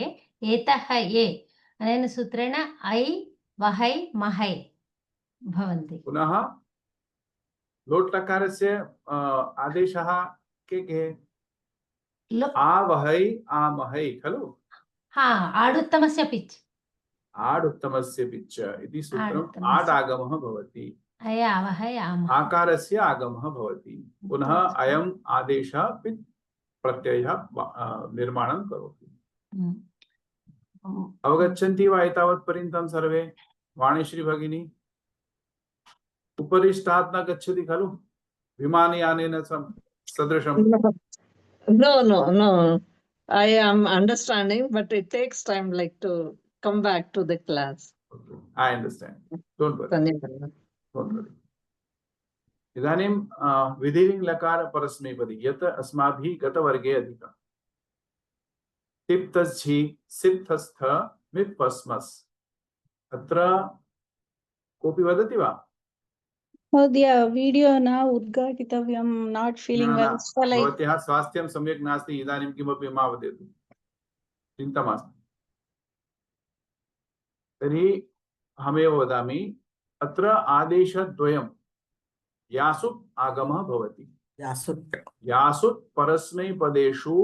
एतः ये अनेन सूत्रेण ऐ वहै महै भवन्ति। पुनः लोट् लकारस्य आदेशः के आवहै आमहै खलु। आडुत्तमस्य पिच् आडुत्तमस्य पिच् इति सूत्रम् आडुत्तमस्य। आड् आगमः भवति, अय आवहै आमहै आकारस्य आगमः भवति। पुनः अयम् आदेशः पित् प्रत्ययः निर्माणं करोति। अवगच्छन्ति वा एतावत्पर्यन्तं सर्वे? वाणीश्री भगिनी उपरिष्टात् न गच्छति खलु विमानयानेन सदृशम्? No. I am understanding, but it takes time, like to come back to the class. Okay. I understand. Don't worry. धन्यवादः. Don't worry. इदानीं विधिलिङ् लकार परस्मैपदी यत् अस्माभिः गतवर्गे अधीतम्। तिप्तझि सिद्धस्थ मिप्पस्मस्। अत्र कोऽपि वदति वा? महोदय वीडियो न उद्घाटितव्यं, नाट् फीलिङ्ग् वेल्। भवत्याः स्वास्थ्यं सम्यक् नास्ति, इदानीं किमपि मा वदतु, चिन्ता मास्तु। तर्हि अहमेव वदामि, अत्र आदेशद्वयं यासुट् आगमः भवति। यासुट् परस्मैपदेषु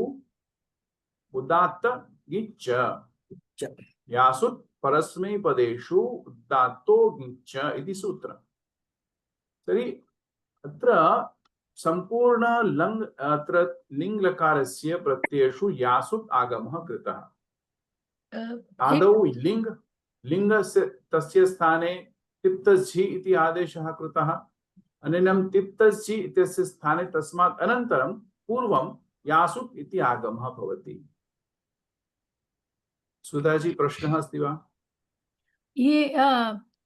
उदात्त गिच्च। यासुट् परस्मैपदेषु उदात्तो गिच्च इति सूत्रम्। तर्हि अत्र संपूर्ण लङ् अत्र लिङ् लकारस्य प्रत्ययेषु यासुट् आगमः कृतः। आदौ लिङ्गस्य तस्य स्थाने तिप्तझि इति आदेशः कृतः। अनेन तिप्तझि इत्यस्य स्थाने तस्मात् अनन्तरं पूर्वं यासुट् इति आगमः भवति। सुधाजी प्रश्नः अस्ति वा?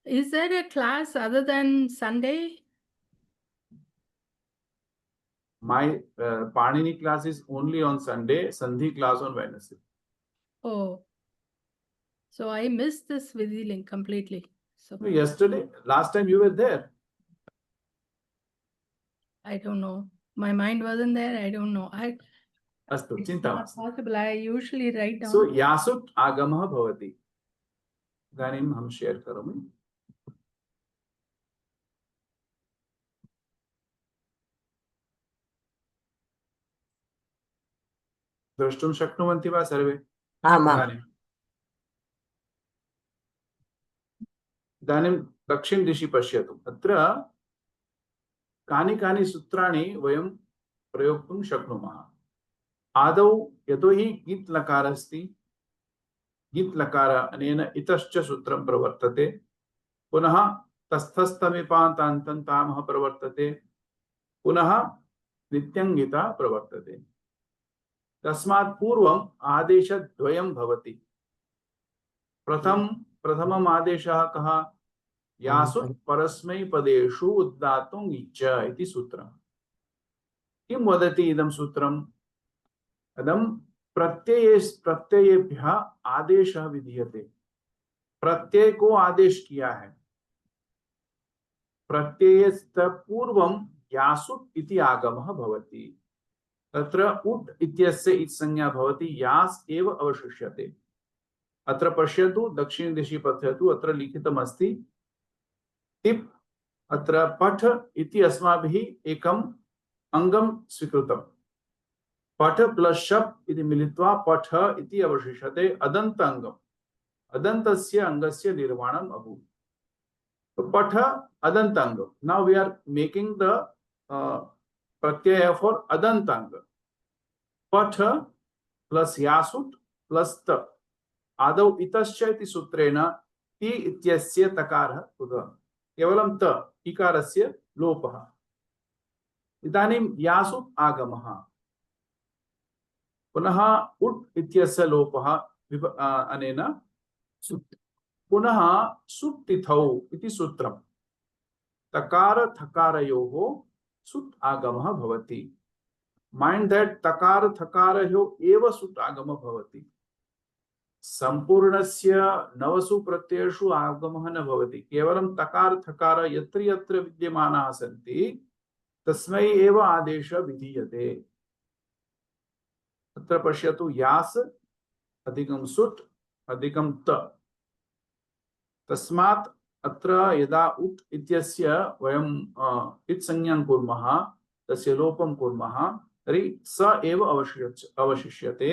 Is there a class other than Sunday? My Panini class is only on Sunday, Sandhi class on Wednesday. Oh, so I missed this Vidhi link completely. So Yesterday, last time you were there. I don't know. My mind wasn't there. I don't know. Astu, It's चिन्ता not मास्तु। possible. I usually write down. So यासुट् आगमः भवति। इदानीं अहं share करोमि। द्रष्टुं शक्नुवन्ति वा सर्वे? इदानीं दक्षिण दिशि पश्यतु। अत्र कानि कानि सूत्राणि वयं प्रयोक्तुं शक्नुमः। आदौ यतोहि गित् लकार अस्ति, गित् लकार अनेन इतश्च सूत्रं प्रवर्तते। पुनः तस्थस्थमिपान्तान्तन्तामः प्रवर्तते। पुनः नित्यङ्गिता प्रवर्तते। तस्मात् पूर्वम् आदेशद्वयं भवति। प्रथमम् आदेशः कः? यासुट् परस्मैपदेषु उदात्तुं गिच्च इति सूत्रम्। किं वदति इदं सूत्रम्? इदं प्रत्ययेभ्यः आदेशः विधीयते। प्रत्यय को आदेश किया है? प्रत्ययस्य पूर्वं यासुट् इति आगमः भवति। तत्र उट् इत्यस्य इत् संज्ञा भवति, यास् एव अवशिष्यते। अत्र पश्यतु, दक्षिण दिशि पश्यतु, अत्र लिखितमस्ति तिप्। अत्र पठ इति अस्माभिः एकम् अङ्गं स्वीकृतम्। पठ प्लस् शप् इति मिलित्वा पठ इति अवशिष्यते अदन्त अङ्गम्। अदन्तस्य अङ्गस्य निर्माणम् अभूत्। पठ अदन्त अङ्गम्। Now we are making the प्रत्यय फॉर अदन्त अंग। पठ प्लस यासुट् प्लस त। आदौ इतश्च इति सूत्रेण ति इत्यस्य तकारः कृतः। केवलं त इकारस्य लोपः। इदानीं यासुट् आगमः। पुनः उट् इत्यस्य लोपः अनेन सुट्। पुनः सुट् तिथौ इति सूत्रम्। तकार थकारयोः सुट् आगमः भवति। माइंड दैट तकार थकारयोः एव सुट् आगमः भवति। संपूर्णस्य नवसु प्रत्ययेषु आगमः न भवति। केवलं तकार थकार यत्र यत्र विद्यमानाः सन्ति तस्मै एव आदेशः विधीयते। अत्र पश्यतु यास् अधिकं सुट् अधिकं त। तस्मात् अत्र यदा उत् इत्यस्य वयं इत् संज्ञां कुर्मः, तस्य लोपं कुर्मः, तर्हि स एव अवशिष्यते,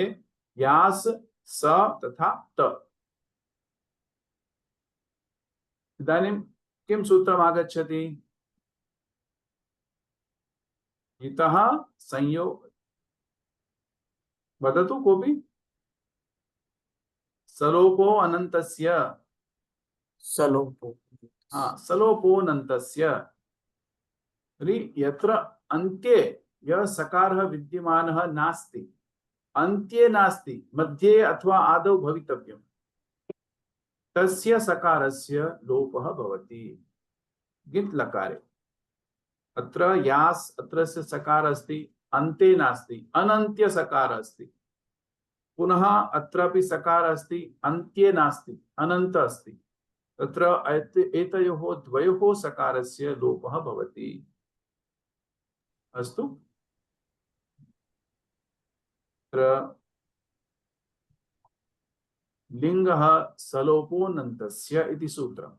यास् स तथा त। इदानीं किं सूत्रम् आगच्छति? इतः संयोग, वदतु कोऽपि। सलोपो अनन्तस्य, सलोपो, सलोपोऽनन्तस्य। तर्हि यत्र अन्त्ये यः सकारः विद्यमानः नास्ति, अन्त्ये नास्ति, मध्ये अथवा आदौ भवितव्यम्, तस्य सकारस्य लोपः भवति गित् लकारे। अत्र यास् अत्रस्य सकार अस्ति, अन्ते नास्ति, अनन्त्य सकार अस्ति। पुनः अत्रापि सकार अस्ति, अन्त्ये नास्ति, अनन्त अस्ति। तत्र एतयोः द्वयोः सकारस्य लोपः भवति। अस्तु, अत्र लिङ्गः सलोपोऽनन्तस्य इति सूत्रम्।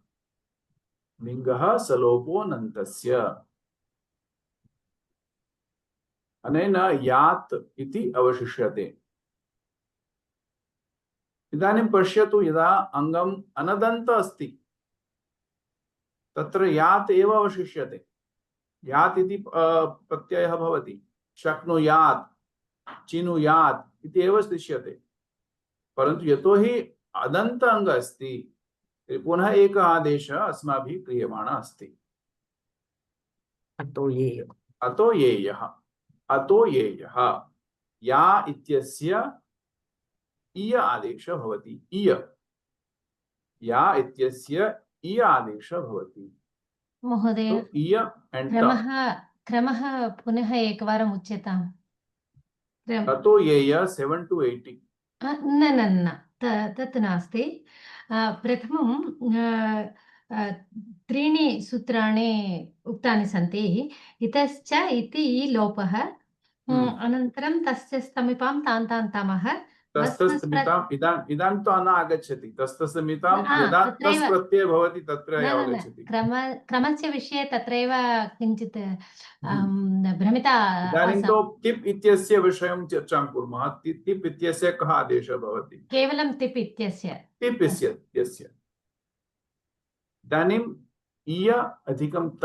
लिङ्गः सलोपोऽनन्तस्य, अनेन यात् इति अवशिष्यते। इदानीं पश्यतु, यदा अङ्गम् अनदन्त अस्ति तत्र यात् एव अवशिष्यते। यात् इति प्रत्ययः भवति। शक्नुयात्, चिनुयात् इति एव दृश्यते। परन्तु यतोहि अदन्त अङ्ग अस्ति, पुनः एकः आदेशः अस्माभिः क्रियमाणः अस्ति, अतो ये, अतो येयः। अतो येयः, या इत्यस्य इय आदेशः भवति। इय, या इत्यस्य इय आदेशः भवति। महोदय, तो इय एंड क्रमः पुनः एकवारम् उच्यताम्। अतो येय 7 to 80। न न न, तत् नास्ति। प्रथमं त्रीणि सूत्राणि उक्तानि सन्ति। इतश्च इति लोपः, अनन्तरं तस्य समीपं तान्तान्तमः, इदानीं तु न आगच्छति। तस्तसमितां यदा तस् प्रत्ययः भवति तत्र एव आगच्छति। क्रमस्य विषये तत्रैव किञ्चित् भ्रमिता। इदानीं तु तिप् इत्यस्य विषयं चर्चां कुर्मः। तिप् इत्यस्य कः आदेशः भवति? केवलं तिप् इत्यस्य। तिप् इत्यस्य इदानीम् इय अधिकं त।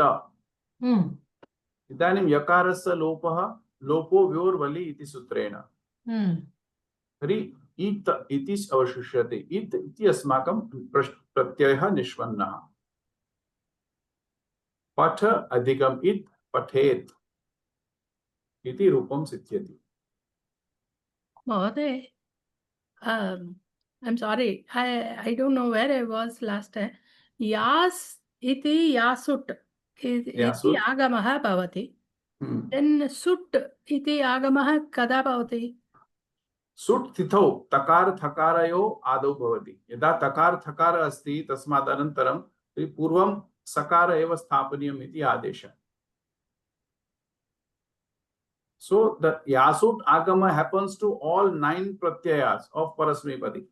इदानीं यकारस्य लोपः, लोपो व्योर्वलि इति सूत्रेण। तर्हि इत् इति अवशिष्यते। इत् इति अस्माकं प्रत्ययः निष्पन्नः। पठ अधिकम् इत् पठेत् इति रूपं सिद्ध्यति। महोदय, I'm sorry, I don't know where I was last time. यास् इति यासुट् इति आगमः भवति। Then सुट् इति आगमः कदा भवति? सुट् तिथौ तकार थकारयोः आदौ भवति। यदा तकार थकार अस्ति तस्मात् अनन्तरं पूर्वं सकार एव स्थापनीयम् इति आदेशः। So the yasut agama happens to all 9 pratyayas of Parasmepadi.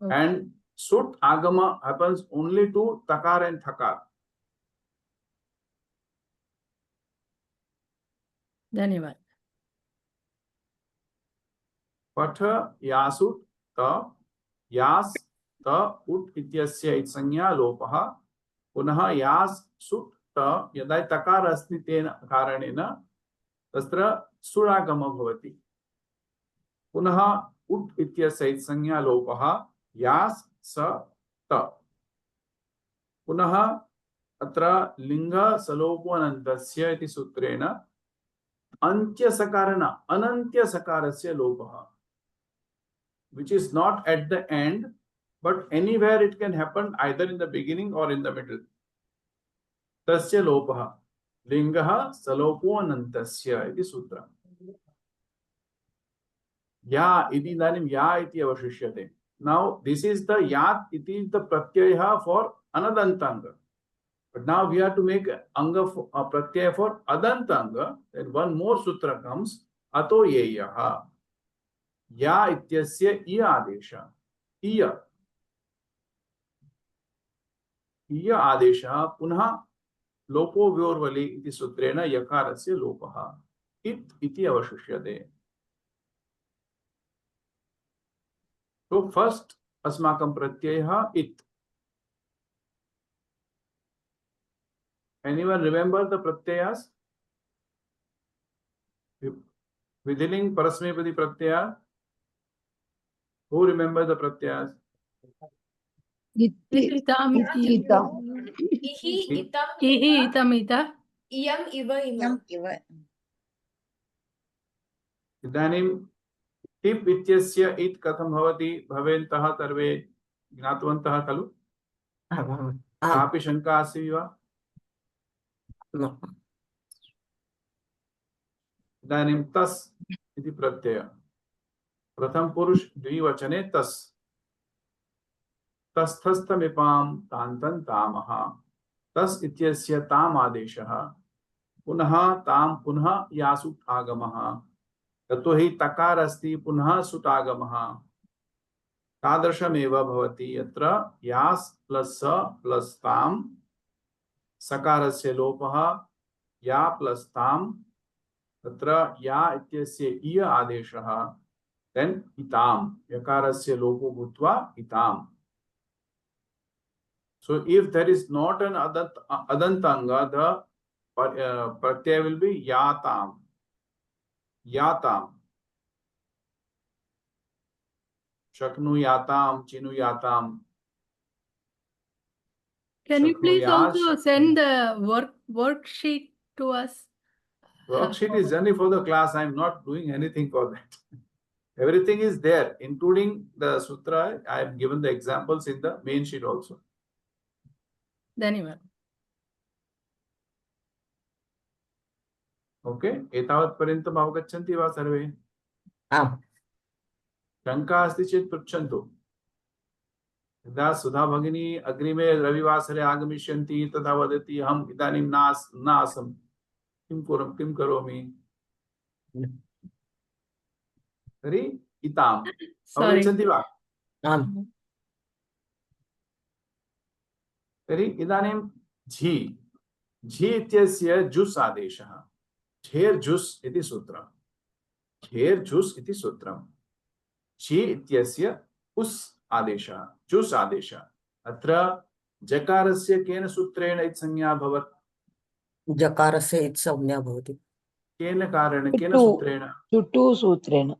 Okay. And sut agama happens only to takar and thakar. धन्यवाद। पठ यासुट त, यास त उट इत्यस्य संज्ञा लोपः। पुनः यास सुट त यदा तकार अस्ति तेन कारणेन तत्र सुरागमः भवति। पुनः उट इत्यस्य संज्ञा लोपः। यास स त। पुनः अत्र लिंग सलोपोऽनन्तस्य इति सूत्रेण अन्त्य सकार न अनन्त्य सकारस्य लोपः, which is not at the end but anywhere it can happen, either in the beginning or in the middle. तस्य लोपः लिंगः सलोपोऽनन्तस्य इति सूत्रम्। या इति इदानीं या इति अवशिष्यते। Now this is the yat, it is the pratyaya for anadantanga. But now we have to make anga pratyaya for adantanga. Then one more sutra comes, ato yeyaha. या इत्यस्य इ आदेशः इ आदेशः पुनः लोपो व्योर्वलि इति सूत्रेण यकारस्य लोपः इत् इति अवशिष्यते। तो फर्स्ट अस्माकं प्रत्ययः इत्। Anyone remember the pratyayas? Vidhiling, Parasmepadi pratyaya. Who remember the pratyayas? इताम् इति इहि इतं इहि इतम् इत इयम् इव इमम् यम् इव इदानीं टिप् इत्यस्य इत् कथं भवति भवेन्तः सर्वे ज्ञातवन्तः खलु? कापि शङ्का अस्ति वा? इदानीं तस् इति प्रत्यय प्रथम पुरुष द्विवचने तस् तस्थस्थमिपां तान्तं तामः तस् इत्यस्य ताम् आदेशः पुनः ताम् पुनः यासुट् आगमः ततो हि तकार अस्ति पुनः सुट् आगमः तादृशमेव भवति यत्र यास् प्लस् स प्लस् ताम् सकारस्य लोपः या प्लस् ताम् तत्र या इत्यस्य इय आदेशः then itam yakarasya lopo bhutva itam. So if there is not an adantanga, the pratyaya will be yatam shaknu yatam chinu yatam. Can you please also send the worksheet to us? Worksheet is only for the class. I am not doing anything for that. Everything is there, including the sutra. I have given the examples in the main sheet also. Dhanyavad. Okay, एतावत् पर्यन्तम् अवगच्छन्ति वा सर्वे? आम्। शङ्का अस्ति चेत् पृच्छन्तु। यदा सुधा भगिनी अग्रिमे रविवासरे आगमिष्यन्ति तदा वदति अहम् इदानीं न आसम् किं करोमि? तर्हि इताम् अवगच्छन्ति वा? आम्। तर्हि इदानीं झि इत्यस्य जुस् आदेशः झेर् जुस् इति सूत्रम् झेर् जुस् इति सूत्रम् झि इत्यस्य उस् आदेशः जुस् आदेशः अत्र जकारस्य केन सूत्रेण इत्संज्ञा अभवत्? जकारस्य इत्संज्ञा भवति। केन कारणेन केन सूत्रेण? चुटु सूत्रेण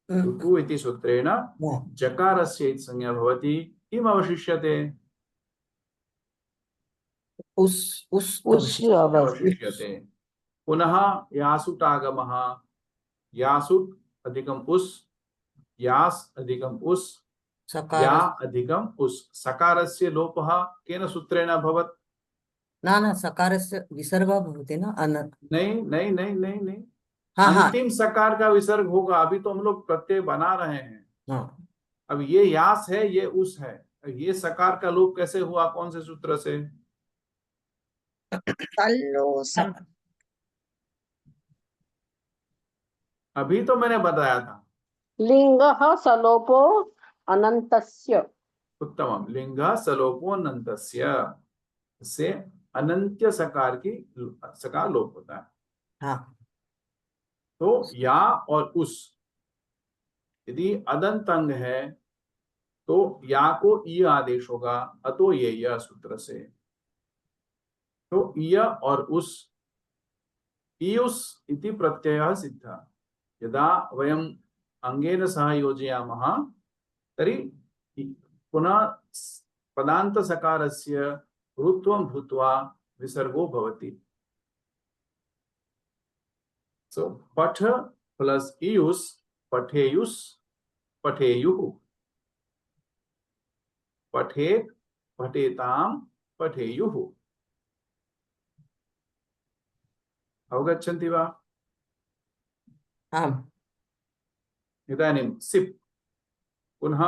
चुटु इति सूत्रेण जकारस्य इत्संज्ञा भवति। किम् अवशिष्यते? उस् अवशिष्यते। पुनः यासुट् आगमः यासुट् अधिकम् उस् यास् अधिकम् उस् या अधिकम् उस् सकारस्य लोपः केन सूत्रेण अभवत्? न सकारस्य विसर्गः भवति न? नहीं। अंतिम सकार का विसर्ग होगा। अभी तो हम लोग प्रत्यय बना रहे हैं। अब ये यास है ये उस है, ये सकार का लोप कैसे हुआ? कौन से सूत्र से? अभी तो मैंने बताया था लिंगः सलोपो अनन्तस्य। उत्तमम। लिंगः सलोपो अनन्तस्य से अनंत्य सकार लोप होता है। हाँ। तो या और उस यदि अदंत अंग है तो या को इ आदेश होगा अतो ये य सूत्र से। तो य और उस इयुस् इति प्रत्ययः सिद्धः। यदा वयम् अंगेन सह योजयामः तर्हि पुनः पदान्त सकारस्य रुत्वं भूत्वा विसर्गो भवति। So पठ प्लस इयुस् पठेयुस् पठेयुः पठेत् पठेताम् पठेयुः। अवगच्छन्ति वा? आम्। इदानीं सिप् पुनः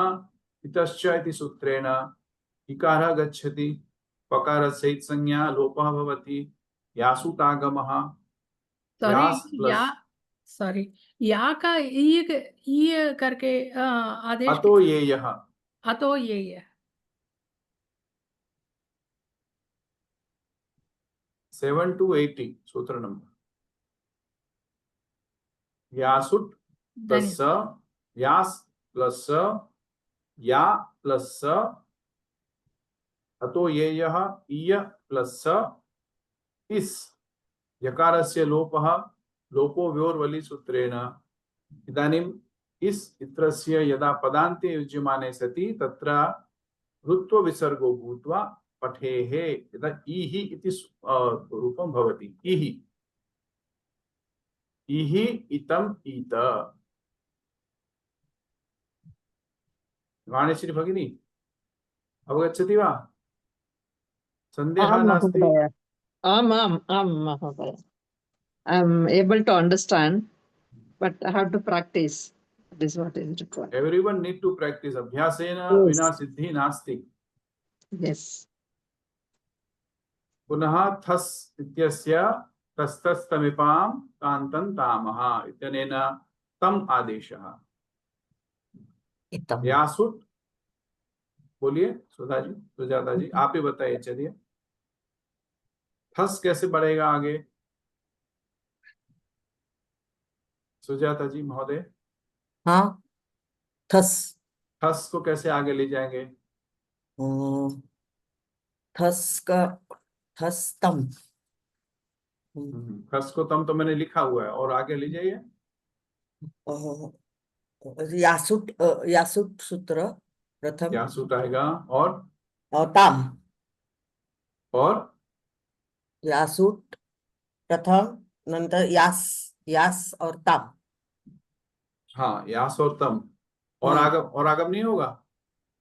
इतश्च इति सूत्रेण इकारः गच्छति पकारस्य इत्संज्ञा लोपः भवति यासुट् आगमः सॉरी, या का ई करके आदेश अतो ये यह अतो ये 7 to 80 सूत्र नंबर यासुट प्लस स यास प्लस स या प्लस स अतो ये यह इय प्लस स इस यकारस्य लोपः लोपो व्योर्वलि सूत्रेण इदानीम् इस इत्रस्य यदा पदान्ते युज्यमाने सति तत्र ऋत्व विसर्गो भूत्वा पठेः यदा इहि इति रूपं भवति इहि इहि इतम् इत। वाणीश्री भगिनी अवगच्छति वा? सन्देहः आम् नास्ति? महोदय, आम् महोदय, I am able to understand, but I have to practice. That is what is required. Everyone need to practice. अभ्यासेन विना सिद्धिः नास्ति। Yes. पुनः थस् इत्यस्य तस्तस्तमिपां कान्तं तामः इत्यनेन तम् आदेशः। यासुट बोलिए सुधा जी, सुजाता जी, आप ही बताइए। चलिए थस कैसे बढ़ेगा आगे? सुजाता जी महोदय। हाँ, थस थस को कैसे आगे ले जाएंगे? थस का थस तम। थस को तम तो मैंने लिखा हुआ है, और आगे ले जाइए। यासुट यासुट सूत्र प्रथम यासुट आएगा और ताम और यासुट प्रथम नंतर यास यास और ताम। हाँ, यास और तम और आगम नहीं होगा।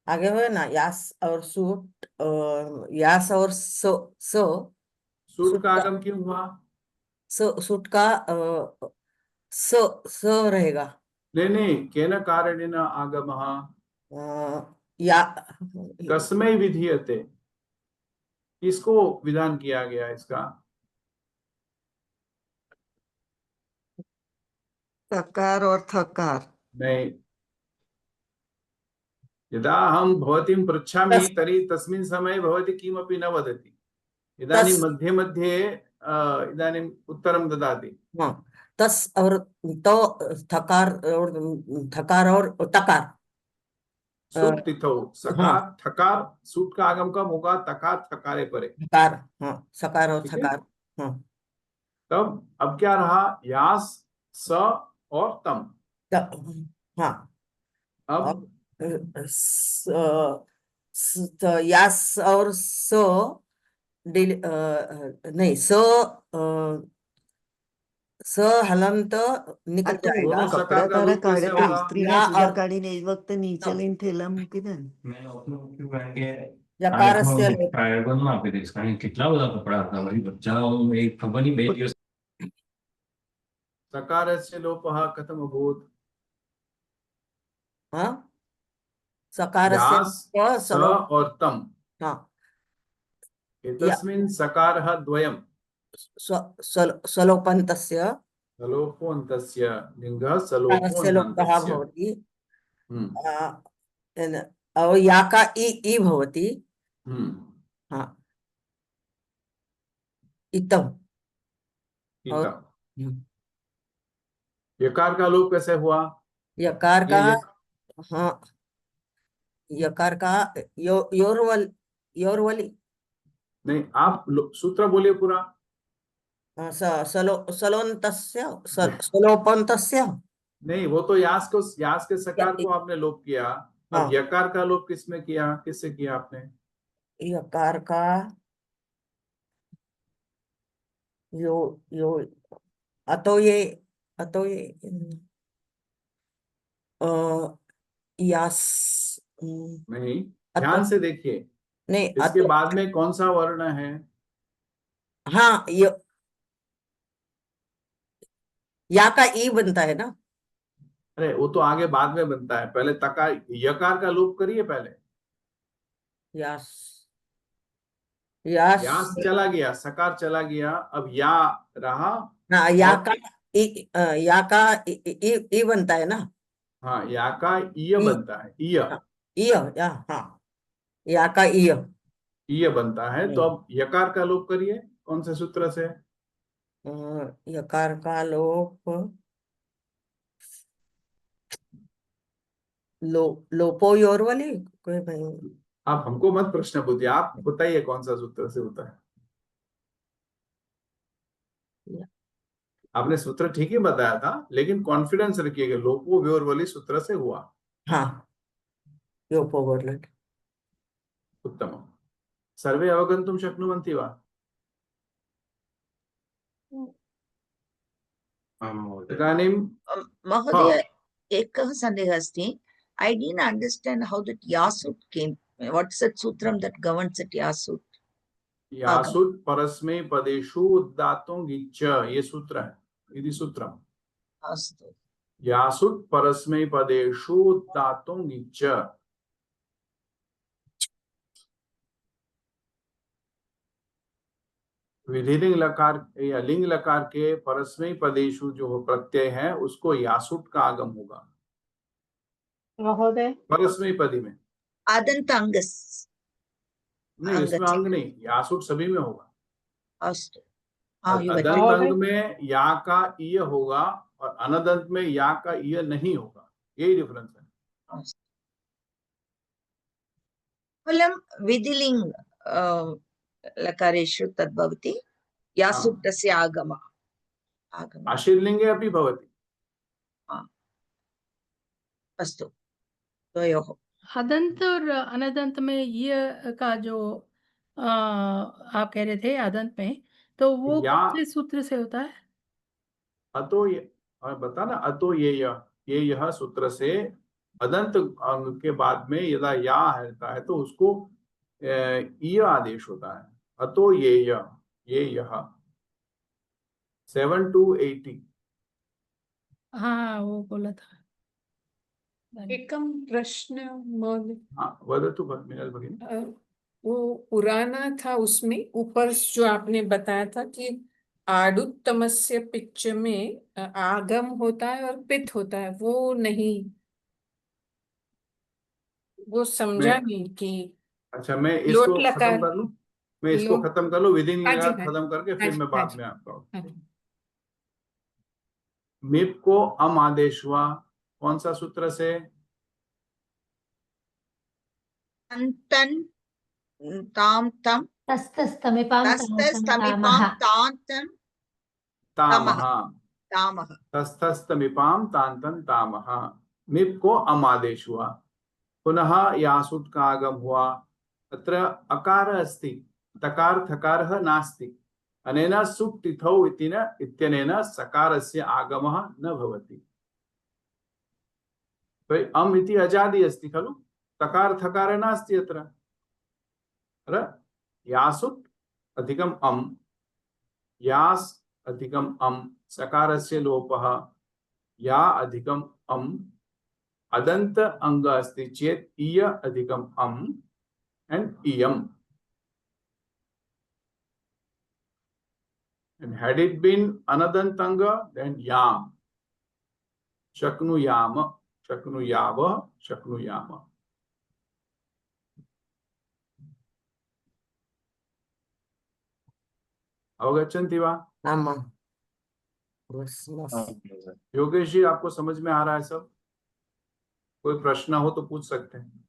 आगे हुए ना यास और सूट, यास और सूट का आगम क्यों हुआ? सूट का स रहेगा। नहीं, केन कारणेन आगमः? या कस्मै विधीयते, किसको विधान किया गया इसका? तकार और थकार नहीं, यदा अहं भवतीं पृच्छामि तर्हि तस्मिन् समये भवती किमपि न वदति। इदानीं मध्ये मध्ये इदानीं उत्तरं ददाति। तस और तो थकार और टकार। सूट तिथौ सकार थकार, सूट का आगम कब होगा? तकार थकारे परे। थकार, हाँ, सकार और थकार। तब अब क्या रहा? यास स और तम। हाँ, अब यास और नहीं स हलंत निकल जाएगा। सकार का रूप कैसे होगा? यकारस्य सकारस्य लोपः कथम् अभूत्? सकारस्य स और तम। एतस्मिन् सकारः द्वयम्। सलोपन्तस्य सलोपोऽन्तस्य लिङ्गः सलोपोऽन्तस्य भवति। और या का ई भवति। हाँ, इतम। यकार का लोप कैसे हुआ? यकार का हाँ, यकार का योरवली नहीं, आप सूत्र बोलिए पूरा। सलोन्तस्य सलोपन्तस्य। नहीं, वो तो यास के सकार को आपने लोप किया। अब यकार का लोप किसमें किया? किससे किया आपने? यकार का यो अतो ये यास नहीं, ध्यान से देखिए। नहीं, इसके बाद में कौन सा वर्ण है? हाँ, या का ई बनता है ना। अरे वो तो आगे बाद में बनता है, पहले तकार यकार का लोप करिए पहले। यास यास चला गया, सकार चला गया, अब या रहा। हाँ, या का या का ई बनता है ना? हाँ, या का ईय ई। बनता है, ईय या हाँ, या का ईय ईय बनता है। तो अब यकार का लोप करिए, कौन से सूत्र से? यकार का लोप लोपो योर वाली कोई भाई। आप हमको मत प्रश्न पूछिए, आप बताइए कौन सा सूत्र से होता है। आपने सूत्र ठीक ही बताया था, लेकिन कॉन्फिडेंस रखिएगा, लोपो व्योर वाली सूत्र से हुआ। हाँ, लोपो वर्लेट। उत्तमम्। सर्वे अवगन्तुं शक्नुवन्ति वा? इदानीं महोदय, एकः सन्देहः अस्ति. I didn't understand how that Yasut came. What's that sutram that governs that Yasut? यासुट् परस्मैपदेषु उद्दातुं ङिच्च, ये सूत्र है, इति सूत्रम्। अस्तु. यासुट् परस्मैपदेषु उद्दातुं ङिच्च। विधिलिंग लकार या लिंग लकार के परस्मैपदेषु जो प्रत्यय है उसको यासुट् का आगम होगा। महोदय, परस्मैपदी में आदंत अंगस. नहीं, इसमें अंग नहीं, यासुट् सभी में होगा। अस्तु. हाँ, अदंत अंग में या का ईय होगा और अनदंत में या का ईय नहीं होगा, यही डिफरेंस है। फलं विधिलिंग लकारेषु तद्भवति यासुट्टस्य आगमः. आशीर्लिंगे अपि भवति। अस्तु, द्वयोः। हदंत और अनदंत में ये का जो आप कह रहे थे अदंत में, तो वो कौन से सूत्र से होता है? अतो ये बता ना, अतो ये यह सूत्र से अदंत अंग के बाद में यदा या रहता है तो उसको ईय आदेश होता है। अतो ये यह 7 to 80। हाँ, वो बोला था। एकं प्रश्न महोदय। हाँ, वदतु मिनल भगिनी। वो पुराना था, उसमें ऊपर जो आपने बताया था कि आडुत्तमस्य पिच में आगम होता है और पित होता है, वो नहीं, वो समझा नहीं कि अच्छा, मैं इसको खत्म कर लूं, विधि खत्म करके फिर मैं बाद में आपका। मिप को अम आदेश हुआ, कौन सा सूत्र से? अंतन ताम तम तस्तस्तमिपां तांतन तामः। तामः। तस्थस्तमिपां तांतन तामः। मिप को अम आदेश हुआ, पुनः यासुट् का आगम हुआ। अत्र अकार अस्ति, तकार थकारः नास्ति। अनेन सुट् तिथौ इत्यनेन सकारस्य आगमः न भवति। अम् इति अजादि अस्ति खलु, तकार थकार नास्ति अत्र। यासुट् अधिकम् अम्, यास् अधिकम् अम्, सकारस्य लोपः, या अधिकम् अम्, अदंत अंग अस्ति चेत ईय अधिकम् अम् and iyam. And had it been anadant anga, then yam. Shaknu yama, shaknu yava, shaknu yama. अवगच्छन्ति वा? योगेश जी, आपको समझ में आ रहा है सब? कोई प्रश्न हो तो पूछ सकते हैं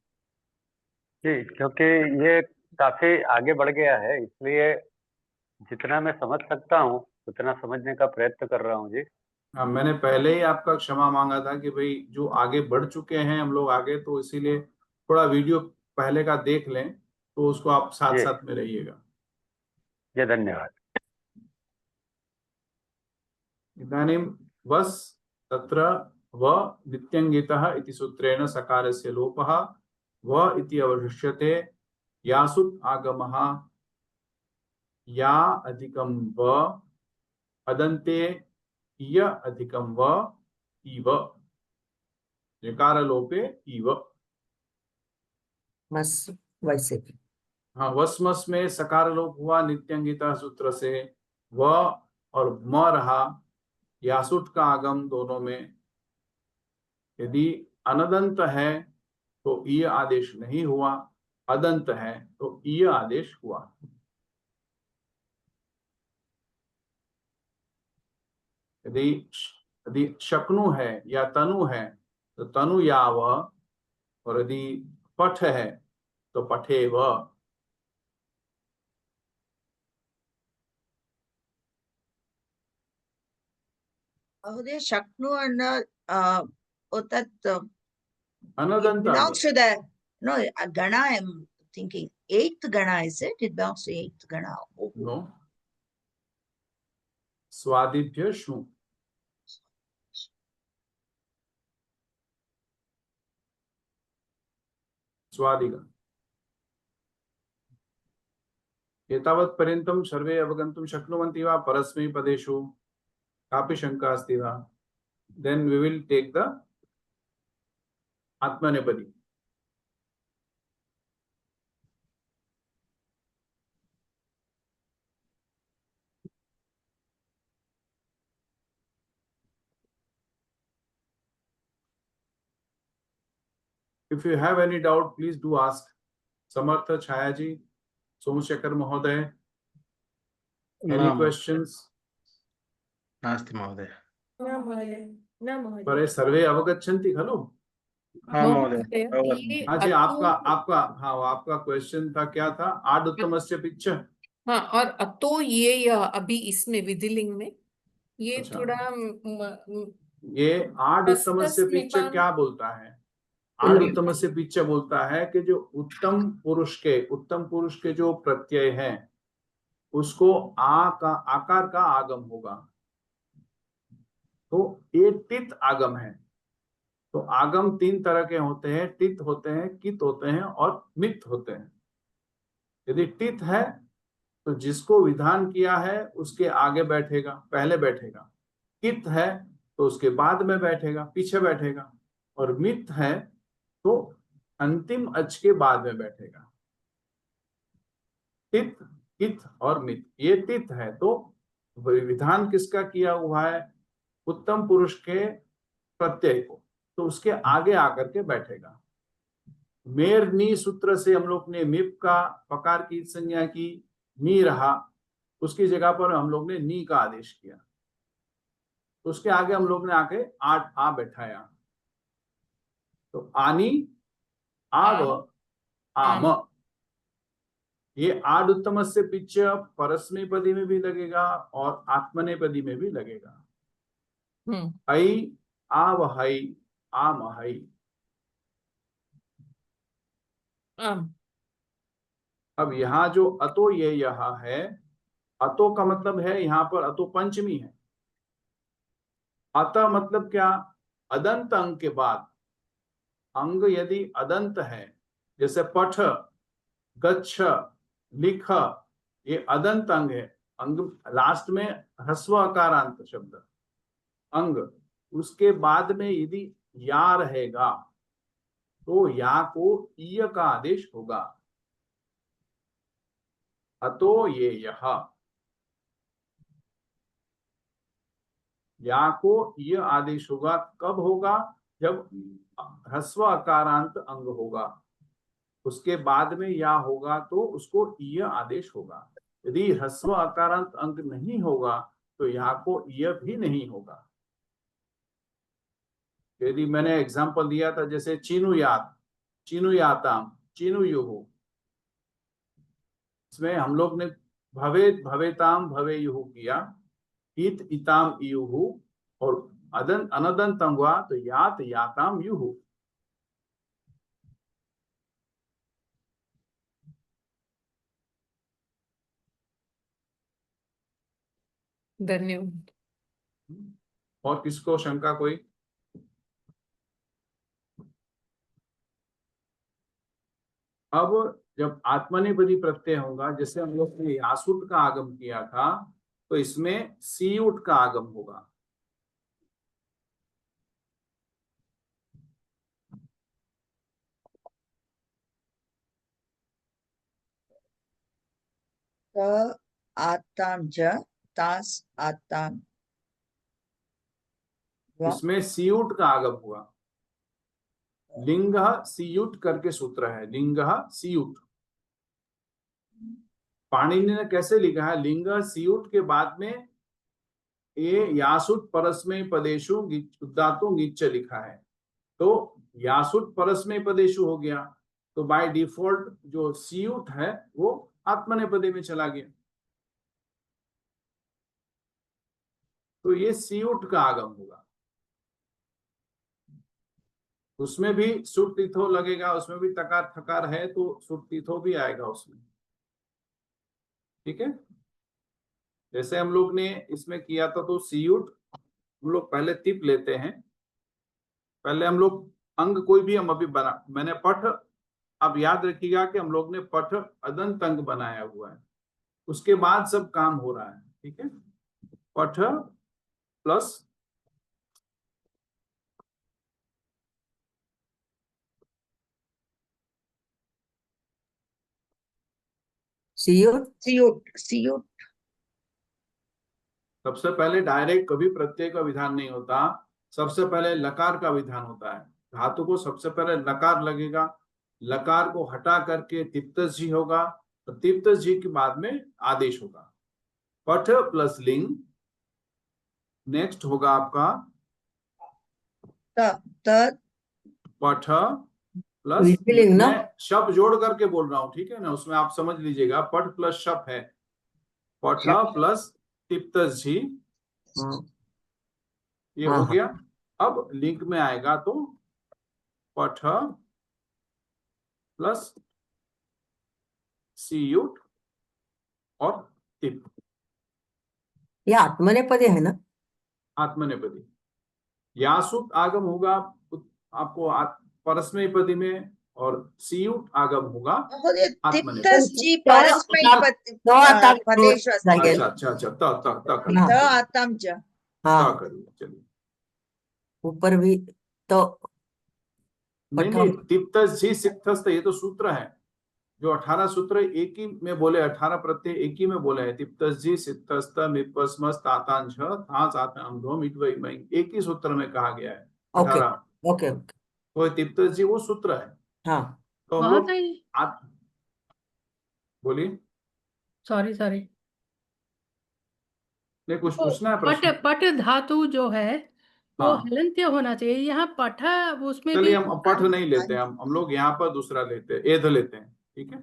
जी, क्योंकि ये काफी आगे बढ़ गया है, इसलिए जितना मैं समझ सकता हूँ उतना समझने का प्रयत्न कर रहा हूँ जी। हाँ, मैंने पहले ही आपका क्षमा मांगा था कि भाई जो आगे बढ़ चुके हैं हम लोग आगे, तो इसीलिए थोड़ा वीडियो पहले का देख लें, तो उसको आप साथ साथ में रहिएगा। जी, धन्यवाद। इदानीं वस् तत्र व नित्यङ्गितः इति सूत्रेण सकारस्य लोपः व इति अवशिष्यते। यासुट् आगमः या अधिकं व, अदन्ते इय अधिकं व इव, यकार लोपे इव। मस् वैसे भी। हाँ, वस्मस् में सकार लोप हुआ नित्यंगिता सूत्र से, व और म रहा, यासुट का आगम दोनों में। यदि अनदंत है तो ईय आदेश नहीं हुआ, अदंत है तो ईय आदेश हुआ। यदि यदि शक्नु है या तनु है तो तनु याव, और यदि पठ है तो पठेव। महोदय शक्नु and that अनदंत belongs to the no gana. I'm thinking eighth gana, is it? It belongs to eighth gana. Oh. No, स्वादिभ्य शु। स्वादिगण। एतावत् पर्यन्तं सर्वे अवगन्तुं शक्नुवन्ति वा? परस्मैपदेषु कापि शंका अस्ति वा? Then we will take the आत्मनेपदी। If you have any doubt, please do ask. Samarth, Chayaji, Somashekar Mahoday, any questions? नास्ति महोदय। न महोदय, न महोदय। परे सर्वे अवगच्छन्ति खलु? हाँ महोदय। हाँ जी, आपका क्वेश्चन था, क्या था? आड उत्तमस्य पिच्च। हाँ, और अतो ये यह अभी इसमें विधिलिंग में ये अच्छा। थोड़ा ये आड उत्तमस्य पिच्च क्या बोलता है? आड उत्तमस्य पिच्च बोलता है कि जो उत्तम पुरुष के जो प्रत्यय हैं उसको आकार का आगम होगा, तो ये टित आगम है। तो आगम 3 तरह के होते हैं, टित होते हैं, कित होते हैं और मित होते हैं। यदि टित है तो जिसको विधान किया है उसके आगे बैठेगा, पहले बैठेगा। कित है तो उसके बाद में बैठेगा, पीछे बैठेगा। और मित है तो अंतिम अच के बाद में बैठेगा। टित, कित और मित, ये टित है तो विधान किसका किया हुआ है? उत्तम पुरुष के प्रत्यय को, तो उसके आगे आकर के बैठेगा। मेर नी सूत्र से हम लोग ने मिप का पकार की संज्ञा की, नी रहा, उसकी जगह पर हम लोग ने नी का आदेश किया, उसके आगे हम लोग ने आके आ बैठाया। तो आनी, आव, आम। ये आड उत्तम से पिच परस्मैपदी में भी लगेगा और आत्मनेपदी में भी लगेगा। ऐ, आवहै, आमहै। अब यहाँ जो अतो ये यह है, अतो का मतलब है यहाँ पर अतो पंचमी है। अत मतलब क्या? अदंत अंग के बाद। अंग यदि अदंत है, जैसे पठ, गच्छ, लिख, ये अदंत अंग है। अंग लास्ट में ह्रस्व अकारांत शब्द अंग, उसके बाद में यदि या रहेगा तो या को ईय का आदेश होगा। अतो ये यह, या को ईय आदेश होगा। कब होगा? जब ह्रस्व अकारांत अंग होगा, उसके बाद में या होगा तो उसको ईय आदेश होगा। यदि ह्रस्व अकारांत अंग नहीं होगा तो या को ईय भी नहीं होगा। यदि मैंने एग्जांपल दिया था जैसे चिनुयात, चिनुयाताम, चिनुयुहु, इसमें हम लोग ने भवेत, भवेताम, भवेयुहु किया, इत, इताम, इयुहु, और अनदंत हुआ तो यात, याताम, युहु। धन्यवाद। और किसको शंका कोई? अब जब आत्मनेपदी प्रत्यय होगा, जैसे हम लोग ने यासुट का आगम किया था, तो इसमें सीयुट का आगम होगा। आताम ज, तास आताम, इसमें सियुट का आगम हुआ। लिंगः सियुट करके सूत्र है, लिंगः सियुट। पाणिनि ने कैसे लिखा है? लिंग सियुट के बाद में ए यासुट परस्मै पदेशु उदात्तु गिच्च लिखा है, तो यासुट परस्मै पदेशु हो गया, तो बाय डिफॉल्ट जो सियुट है वो आत्मनेपदे में चला गया, तो ये सियुट का आगम होगा। उसमें भी सुट तिथो लगेगा, उसमें भी तकार थकार है तो सुट तिथो भी आएगा उसमें। ठीक है, जैसे हम लोग ने इसमें किया था, तो सियुट हम लोग पहले तिप लेते हैं, पहले हम लोग अंग कोई भी हम अभी बना, मैंने पठ, अब याद रखिएगा कि हम लोग ने पठ अदंत अंग बनाया हुआ है, उसके बाद सब काम हो रहा है। ठीक है, पठ प्लस सियुट सियुट सबसे पहले डायरेक्ट कभी प्रत्यय का विधान नहीं होता, सबसे पहले लकार का विधान होता है। धातु को सबसे पहले लकार लगेगा, लकार को हटा करके तिप्तस जी होगा, तो तिप्तस जी के बाद में आदेश होगा। पठ प्लस लिंग, नेक्स्ट होगा आपका पठ प्लस, मैं शब्द जोड़ करके बोल रहा हूं, ठीक है ना, उसमें आप समझ लीजिएगा, पठ प्लस शब्द है, पठ प्लस तिप्तस जी, ये हो गया। अब लिंक में आएगा तो पठ प्लस सियुट और तिप, ये आत्मनेपदी है ना? आत्मनेपदी। यासुट आगम होगा आपको परस्मैपदी में, और सियुट आगम होगा आत्मनेपदी। अच्छा, चलिए ऊपर भी तो नहीं, तिप्तस जी सिक्थस्थ, ये तो सूत्र है, जो 18 सूत्र एक ही में बोले, 18 प्रत्यय एक ही में बोले हैं, तिप्तस जी सिक्थस्थ मिपस्मस तातांश थास आत्म धो मिटवई मई, एक ही सूत्र में कहा गया है 18। ओके, तो तिप्तस जी वो सूत्र है। हाँ, तो हम लोग बोलिए, सॉरी नहीं कुछ पूछना है प्रश्न? पट धातु जो है वो हाँ, हलंत्य होना चाहिए, यहाँ पठ उसमें चलिए भी हम पठ नहीं लेते हैं, हम लोग यहाँ पर दूसरा लेते हैं, एध लेते हैं। ठीक है,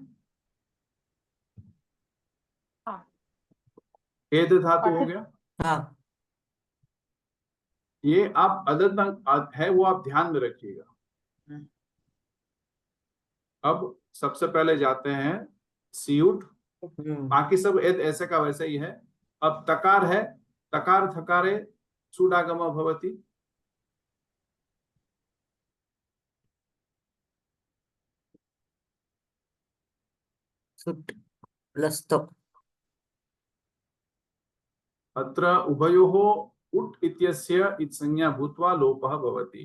एध धातु हो गया। हाँ, ये आप अदंत है वो आप ध्यान में रखिएगा। अब सबसे पहले जाते हैं सियुट, बाकी सब एद ऐसे का वैसे ही है। अब तकार है, तकार थकारे सुडागम भवति, सुट प्लस तो अत्र उभयोः उट् इत्यस्य इत्संज्ञा भूत्वा लोपः भवति।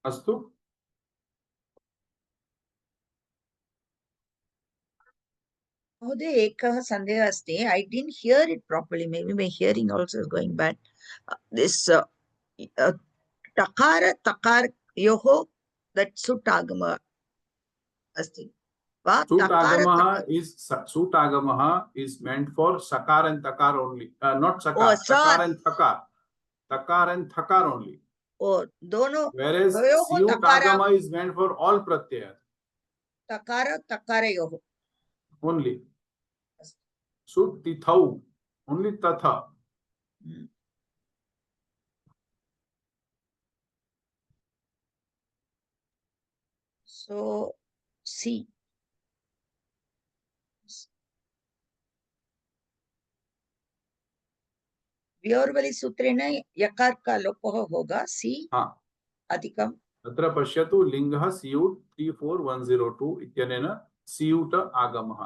अस्तु, महोदय एकः सन्देहः अस्ति, I didn't hear it properly, maybe my hearing also is going bad. This takara takar yoho, that sutagama asti. Sutagama is meant for sakar and takar only, not sakar, takar and thakar, takar and thakar only. Oh, dono. Whereas sutagama is meant for all pratyaya. Takara takara yoho only. Sut tithau only tatha. So C. व्योर्वलि सूत्रेण यकार का लोपः होगा, सी अधिकम। अत्र पश्यतु, लिंगः सियुट् 34102 इत्यनेन सियुट आगमः।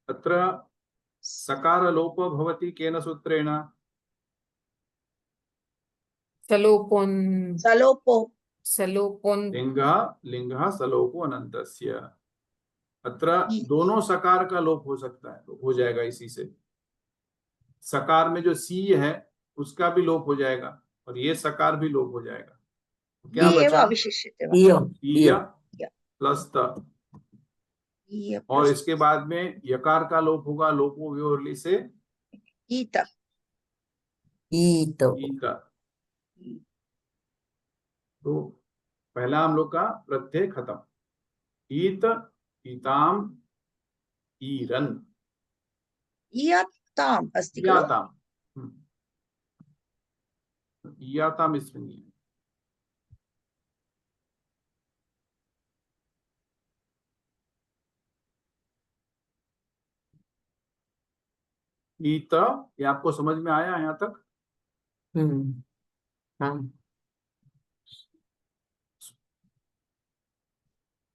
अत्र सकार लोपो भवति केन सूत्रेण? सलोपोन सलोपो सलोपोन लिंगः सलोपो अनन्तस्य। अत्र दोनों सकार का लोप हो सकता है, तो हो जाएगा इसी से। सकार में जो सी है उसका भी लोप हो जाएगा और ये सकार भी लोप हो जाएगा। क्या बचा? ईय प्लस त, और इसके बाद में यकार का लोप होगा, लोपो वियोर्ली से ईत। ईत। तो पहला हम लोग का प्रत्यय खत्म। ईत, ईताम, ईरन, इयताम अस्ति खलु? इयाताम। इयाताम इसमें नहीं है। ईत, ये आपको समझ में आया यहाँ तक? हाँ।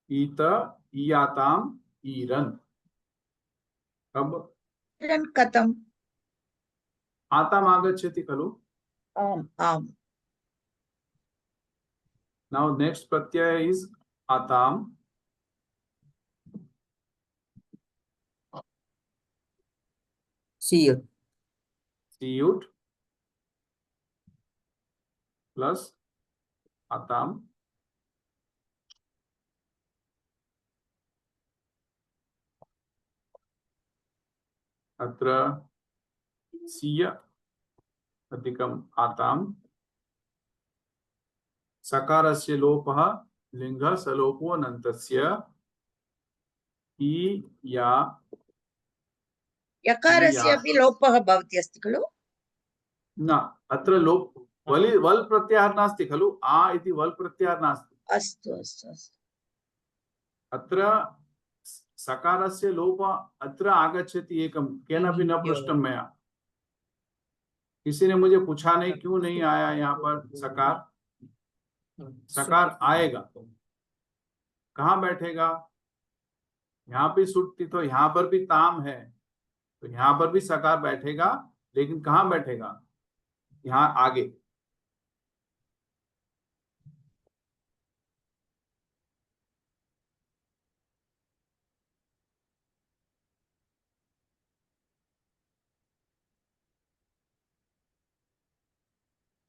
ईत, इयाताम, ईरन। अब ईरन कथम? आताम आगच्छति खलु? आम आम। Now next pratyaya is atam. Siyut. Siyut plus atam. अत्र सिय अधिकम आताम। सकारस्य लोपः लिंगः सलोपो अनन्तस्य। इ या यकारस्य अपि लोपः भवति अस्ति खलु? न, अत्र लोप वल् प्रत्याहारः नास्ति खलु? आ इति वल् प्रत्याहारः नास्ति। अस्तु अस्तु अस्तु। अत्र सकारस्य लोप अत्र आगच्छति एकं, केनापि न पृष्टं मया। किसी ने मुझे पूछा नहीं क्यों नहीं आया यहाँ पर सकार। सकार आएगा, कहाँ बैठेगा? यहाँ भी सुट्टी, तो यहाँ पर भी ताम है, तो यहाँ पर भी सकार बैठेगा, लेकिन कहाँ बैठेगा? यहाँ आगे।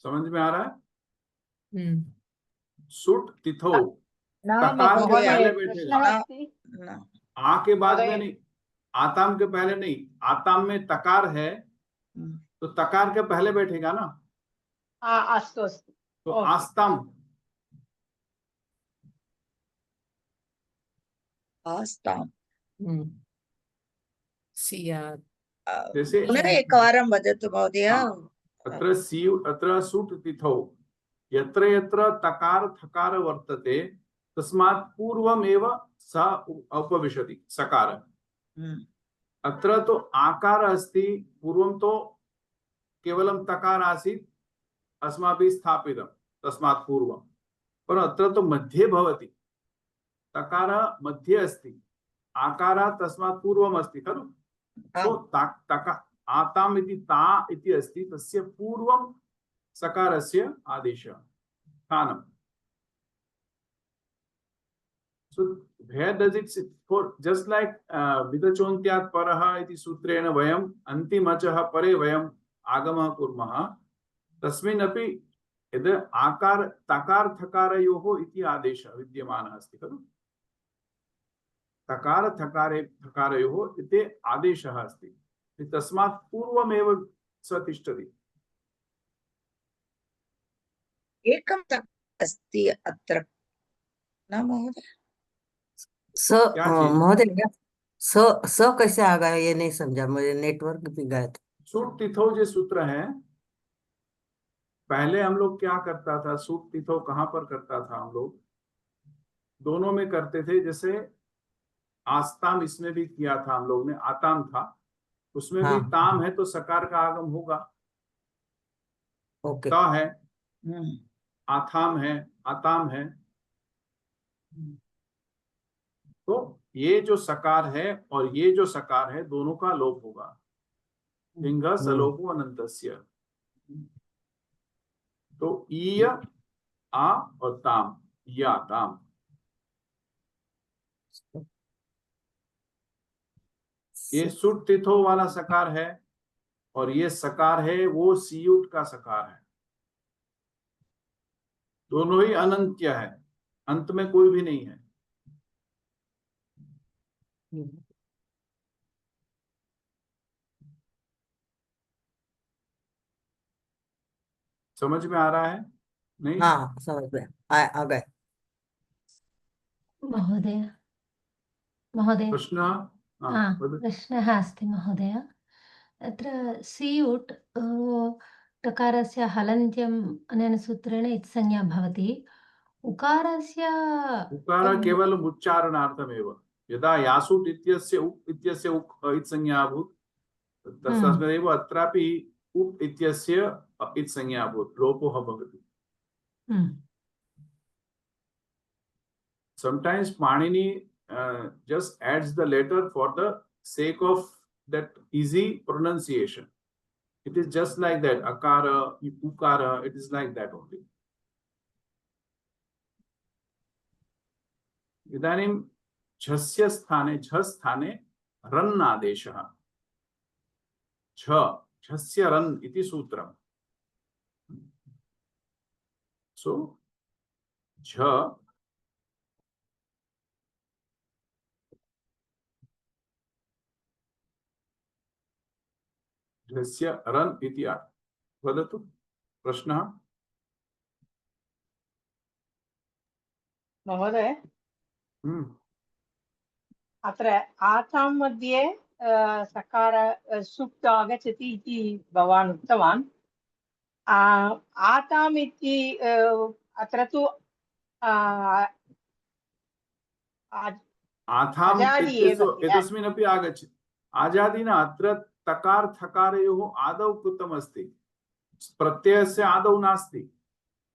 समझ में आ रहा है? सुट तिथो, तकार के पहले बैठेगा, आ के बाद में नहीं, आताम के पहले नहीं। आताम में तकार है तो तकार के पहले बैठेगा ना। अस्तु अस्तु। तो आस्ताम, आस्ताम। सियात्। जैसे पुनः एकवारं वदतु महोदय। अत्र सुट् तिथौ यत्र यत्र तकार थकार वर्तते तस्मात् पूर्वमेव स उपविशति सकार। अत्र तो आकार अस्ति, पूर्वं तो केवलं तकार आसीत् अस्माभिः स्थापितं तस्मात् पूर्वं, पर अत्र तो मध्ये भवति। तकार मध्ये अस्ति, आकार तस्मात् पूर्वम् अस्ति खलु? तो आताम इति ता इति अस्ति, तस्य पूर्वं सकारस्य आदेशः स्थानम्। So where does it sit? For just like विदचोन्त्यात् परः इति सूत्रेण वयम् अन्तिमचः परे वयम् आगमः कुर्मः, तस्मिन् अपि यद् आकार तकार थकारयोः इति आदेशः विद्यमानः अस्ति खलु? तकार थकारे थकारयोः इति आदेशः अस्ति, तस्मात् पूर्वमेव स तिष्ठति। एकं अस्ति अत्र न महोदय? महोदय स कैसे आ गया, ये नहीं समझा, मुझे नेटवर्क भी गया था। सुट तिथौ जो सूत्र है, पहले हम लोग क्या करता था, सुट तिथौ कहाँ पर करता था? हम लोग दोनों में करते थे। जैसे आस्ताम इसमें भी किया था हम लोग ने, आताम था, उसमें भी ताम है तो सकार का आगम होगा। ता है, आथाम है, आताम है, तो ये जो सकार है और ये जो सकार है दोनों का लोप होगा। लिंग सलोपो अनन्तस्य। तो ईय आ और ताम, या ताम। ये सुट तिथो वाला सकार है और ये सकार है वो सीयुट का सकार है। दोनों ही अनंत्य है, अंत में कोई भी नहीं है। समझ में आ रहा है? नहीं? हाँ समझ में आ गए। महोदय महोदय प्रश्न? प्रश्नः अस्ति महोदय। अत्र सीयुट् टकारस्य हलन्त्यम् अनेन सूत्रेण इत्संज्ञा भवति। उकारस्य उकार केवलम् उच्चारणार्थमेव। यदा यासुट् इत्यस्य उक् इत्यस्य उक् इत्संज्ञा अभूत्, तस्मादेव अत्रापि उक् इत्यस्य इत्संज्ञा अभूत्, लोपः भवति। Sometimes Panini just adds the letter for the sake of that easy pronunciation. It is just like that, akara, ukara, it is like that only. इदानीं झस्य स्थाने झ स्थाने रन् आदेशः। झस्य रन् इति सूत्रम्। So झ झस्य रन् इति वदतु। प्रश्नः? महोदय, अत्र आतां मध्ये सकार सुप्त आगच्छति इति भवान् उक्तवान्। आताम् इति अत्र तु आथाम् एतस्मिन् अपि आगच्छति। आजादि न, अत्र तकार थकारयोः आदौ कृतमस्ति, प्रत्ययस्य आदौ नास्ति,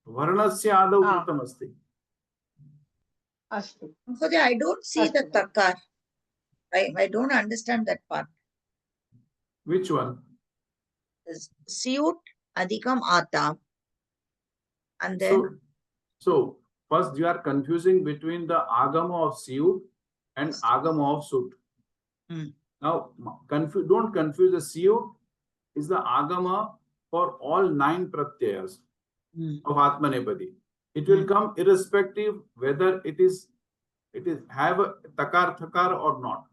वर्णस्य आदौ कृतमस्ति। Mहोदय, I don't see the takar. I don't understand that part. Which one? Siyut adhikam atam. And then so first you are confusing between the agama of siyut and agama of sut. Now don't confuse. The siyut is the agama for all 9 pratyayas of Atmanepadi. It will come irrespective whether it is have a takar thakar or not.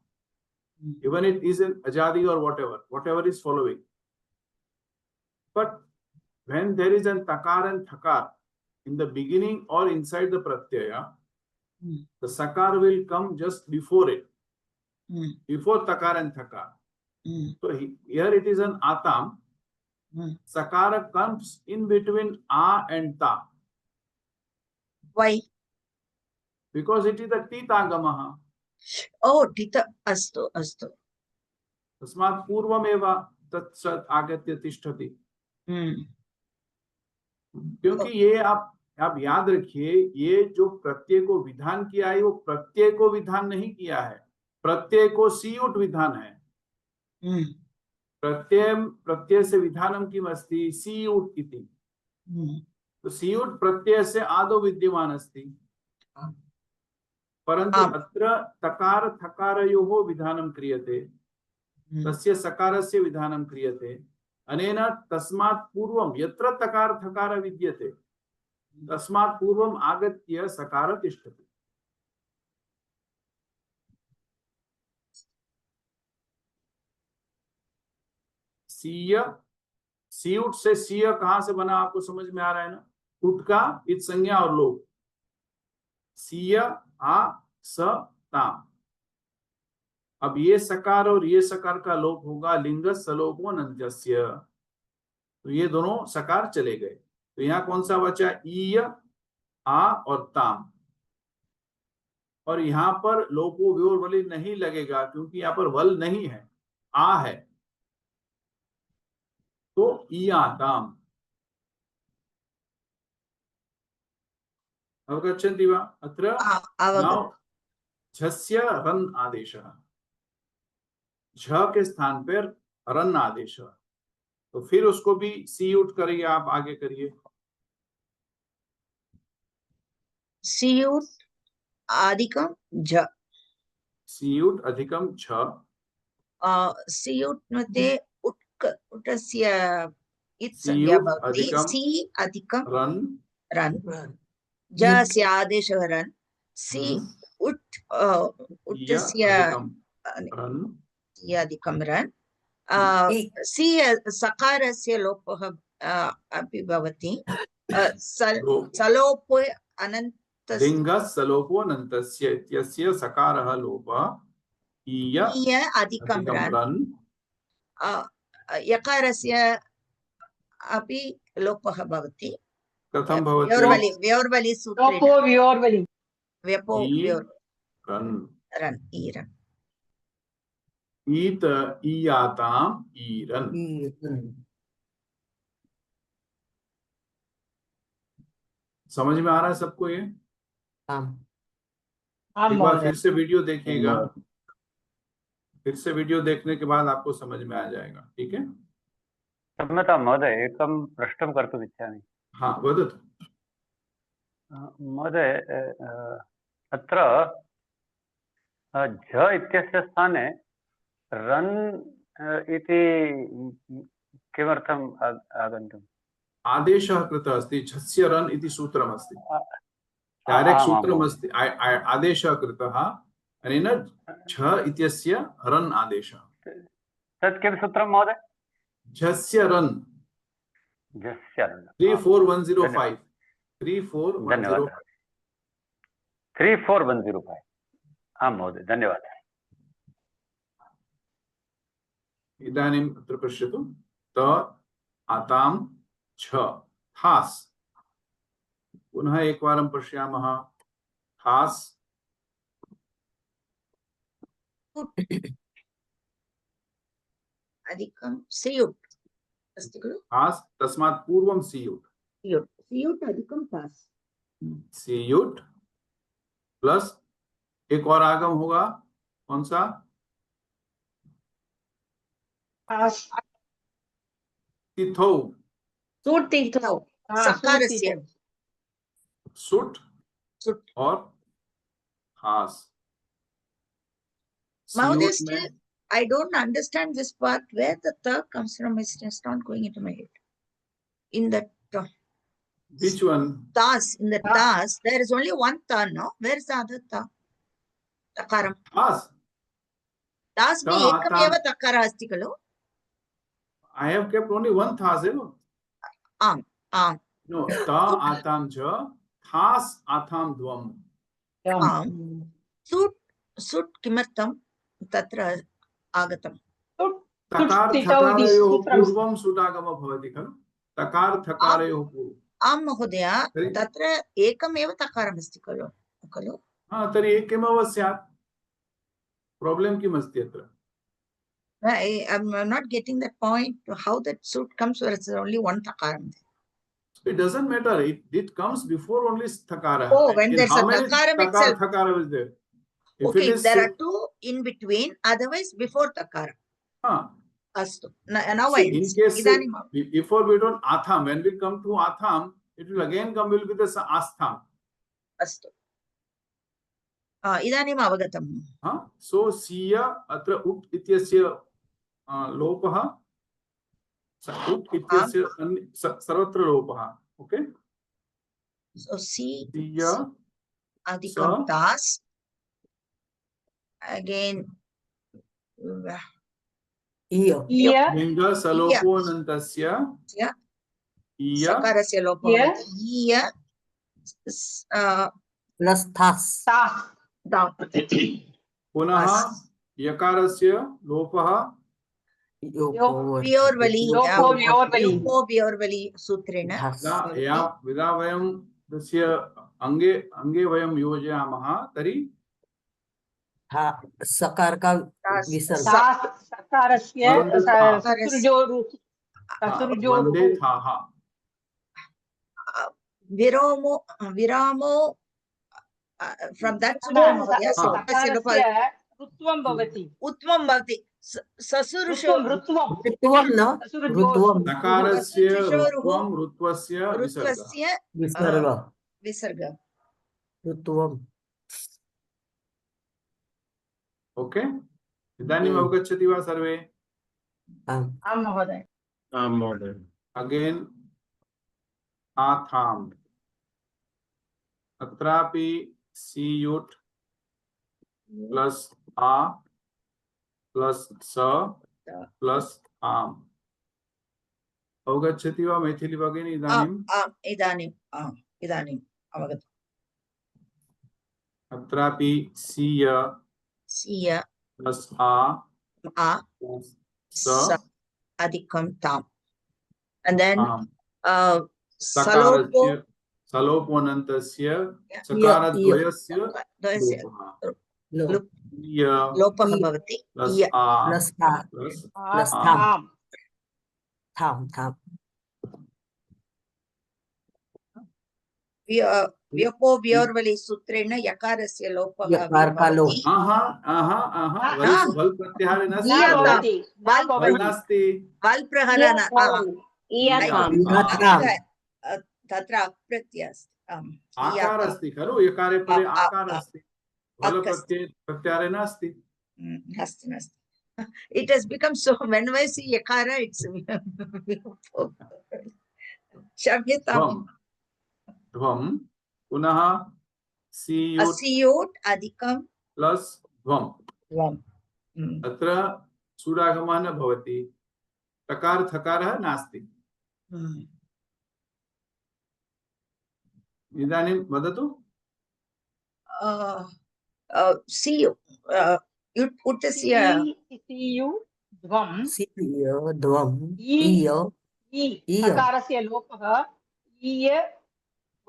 Even it is an ajadi or whatever is following. But when there is an takar and thakar in the beginning or inside the pratyaya, the sakar will come just before it, before takar and thakar. So here it is an atam. Sakara comes in between a and ta. Why? Because it is a titagamaha. Oh, tita astu. तस्मात् पूर्वमेव तत्सत् आगत्य तिष्ठति। क्योंकि ये आप याद रखिए, ये जो प्रत्यय को विधान किया है वो प्रत्यय को विधान नहीं किया है, प्रत्यय को सीयुट विधान है। प्रत्यय से विधानम किम अस्ति? सीयुट इति। तो सीयुट प्रत्यय से आदौ विद्यमान अस्ति, परन्तु अत्र तकार थकारयोः विधानं क्रियते, तस्य सकारस्य विधानं क्रियते। अनेन तस्मात् पूर्वं यत्र तकार थकार विद्यते तस्मात् पूर्वम् आगत्य सकार तिष्ठति। सीयुट से सीय कहां से बना, आपको समझ में आ रहा है ना? उट का इत संज्ञा और लोप। सीय आ स ताम। अब ये सकार और ये सकार का लोप होगा लिंग सलोपो नंत्यस्य, तो ये दोनों सकार चले गए। तो यहाँ कौन सा बचा? ईय, आ और ताम। और यहाँ पर लोपो व्योर वलि नहीं लगेगा क्योंकि यहाँ पर वल नहीं है, आ है। तो ईयाताम। अवगच्छन्ति वा? अत्र झस्य रन् आदेशः, झ के स्थान पर रन् आदेश, तो फिर उसको भी सीयुट करिए, आप आगे करिए। सियुट अधिकम झ, सियुट अधिकम छ, सियुट मध्ये उटस्य इत् संज्ञा सियुट भवति, अधिकम सि अधिकम रन, रन, जस्य आदेशः रन, सि उट् य उट्टस्य अधिकम रन, य अधिकम रन, सि सकारस्य लोपः अपि भवति, सलोपो अनन्तस्य लिंग सलोपो अनन्तस्य इत्यस्य सकारः लोपः, ईय ईय अधिकम रन, रन, यकारस्य अपि लोपः भवति, कथं भवति? व्योर्वलि सूत्रेण व्यपो रन, रन, ईरन, ईत ईयाताम ईरन। समझ में आ रहा है सबको ये? एक बार फिर से वीडियो देखिएगा, फिर से वीडियो देखने के बाद आपको समझ में आ जाएगा। ठीक है? क्षम्यतां महोदय, एकं प्रश्नं कर्तुम् इच्छामि। हाँ, वदतु। महोदय, अत्र झ इत्यस्य स्थाने रन् इति किमर्थम् आगन्तुम्? आदेशः कृतः अस्ति, झस्य रन् इति सूत्रमस्ति, डैरेक्ट् सूत्रमस्ति, आदेशः कृतः, अनेन झ इत्यस्य रन् आदेशः। तत् किं सूत्रं महोदय? झस्य रन्, 34105, 34105। 34105। आं महोदय, धन्यवादः। इदानीम् अत्र पश्यतु, त आतां छ, थास्, पुनः एकवारं पश्यामः, थास्, अधिकं सियुट् अस्ति खलु, थास्, तस्मात् पूर्वं सियुट्, सियुट् अधिकं थास्, सियुट् प्लस एक और आगम होगा, कौन सा? तिथौ, सुट् तिथौ, सकारस्य सुट और हास। Mahoday, सियुट में still I don't understand this part where the ta comes from. It's just not going into my head. In that which one? tas, in the tas, there is only one ta, no? Where is the other ta? Takaram. Has. Tas me ekam eva takara asti khalo. I have kept only one thas, no? No, ta atam ja, thas atam dvam. Sut kimartam tatra agatam. तकार थकारयोः पूर्वं सुटागमः भवति खलु, तकार थकारयोः पूर्वं। आं महोदय, तत्र एकमेव तकारम् अस्ति खलु खलु। हाँ, तर्हि एकमेव स्यात्, प्रॉब्लम किम् अस्ति अत्र? I'm not getting that point, how that suit comes where it's only one takaram. It doesn't matter, it comes before only thakara. Oh, when there's a takaram itself. Thakara is there. Okay, if there are two in between, otherwise before takara. Astu. Now in case before we don't atham, when we come to atham, it will again come will be the astham. Astu. Idanim avagatam. So siya atra ut ityasya lopah, ut ityasya sarvatra lopah. Okay. So siya adhikam tas. Again. Linga salopo nantasya. Sakarasya lopo. Plus thas. पुनः यकारस्य लोपः व्योर्वलि सूत्रेण यदा वयं तस्य अंगे वयं योजयामः तर्हि सकार का विसर्ग वन्दे थाः विरामो from that उत्वं भवति नकारस्य ऋत्वस्य विसर्ग ऋत्वम् ओके, इदानीम् अवगच्छति वा सर्वे? आम् आं महोदय। आं महोदय। अगेन आथाम, अत्रापि सीयुट प्लस आ प्लस स प्लस आम। अवगच्छति वा मैथिली भगिनी इदानीम्? इदानीम् अवगतम्। अत्रापि सीय प्लस आ प्लस स अधिकं ताम्, and then आम। सलोपो सलोपोऽनन्तस्य सकारद्वयस्य लोपः भवति। प्लस आ प्लस थाम् थाम् थाम् व्योपो व्योर्वलि सूत्रेण यकारस्य लोपः यकारकालो। भवति। वल् प्रत्याहारे न नास्ति, भवति, न भवति। नास्ति। वल् प्रहरण इयथाम् तत्र अप्रत्यय अस्ति। आकार अस्ति खलु, यकारे परे आकार अस्ति, वल् प्रत्याहारे नास्ति। नास्ति। It has become so, whenever I see yakara, it's Shamyatam. ध्वम पुनः सीयुट असीयुट अधिकं प्लस ध्वम। अत्र सुरागमः न भवति, टकार थकारः नास्ति। इदानीं वदतु। सीयु ध्वम् इ सकारस्य लोपः ईय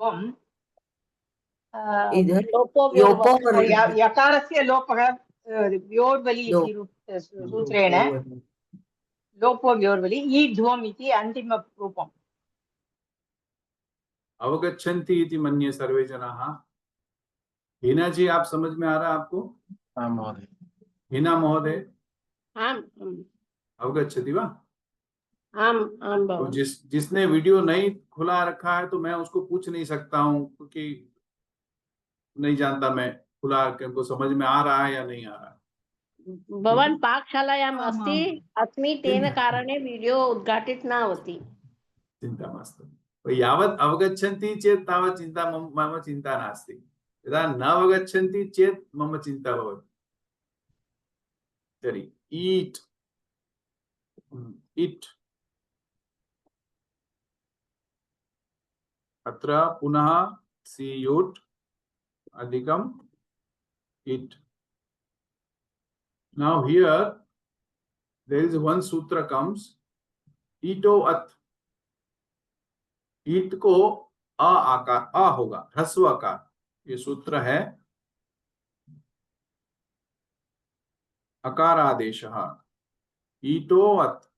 ध्वम् यकारस्य लोपः व्योर्वलि इति सूत्रेण लोपो व्योर्वलि इ ध्वम् इति अन्तिमरूपम्। अवगच्छन्ति इति मन्ये सर्वे जनाः। हिना जी, आप समझ में आ रहा है आपको? आं महोदय। हिना महोदय आम अवगच्छति वा? आम तो जिसने वीडियो नहीं खुला रखा है तो मैं उसको पूछ नहीं सकता हूँ, क्योंकि नहीं जानता मैं खुला के उनको समझ में आ रहा है या नहीं आ रहा है। भवान् पाकशालायाम् अस्मि, तेन कारणे वीडियो उद्घाटित न होति। चिन्ता मास्तु। यावत् अवगच्छन्ति चेत् तावत् चिन्ता मम चिन्ता नास्ति। यदा न अवगच्छन्ति चेत् मम चिन्ता भवति। तर्हि ईट इट, अत्र पुनः सीयुट अधिकम it. Now here there is one sutra comes, ito at, ईट को अ आकार, अ होगा, ह्रस्व आकार, ये सूत्र है। अकार आदेशः ईटो अत,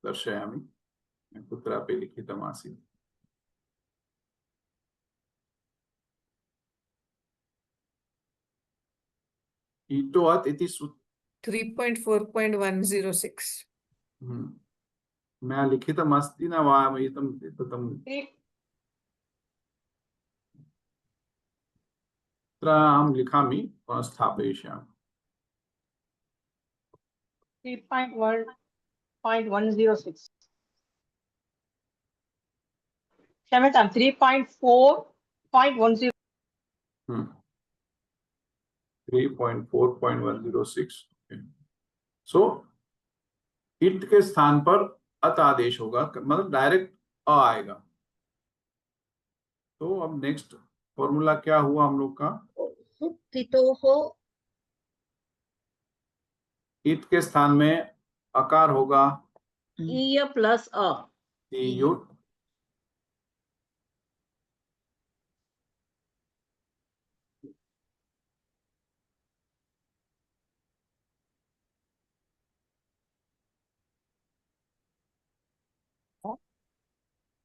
दर्शयामि, कुत्रापि लिखितमासीत्। ईटो अत इति 3.4.106 मैं लिखितमस्ति न वा एतं ततं तत्र अहं लिखामि, स्थापयिष्यामि। 3.1.106 क्षम्यतां 3.4.10 3.4.106। सो इट के स्थान पर अत आदेश होगा, मतलब डायरेक्ट अ आएगा। तो अब नेक्स्ट फॉर्मूला क्या हुआ हम लोग का? इत के स्थान में अकार होगा ईय प्लस अ, ईयुट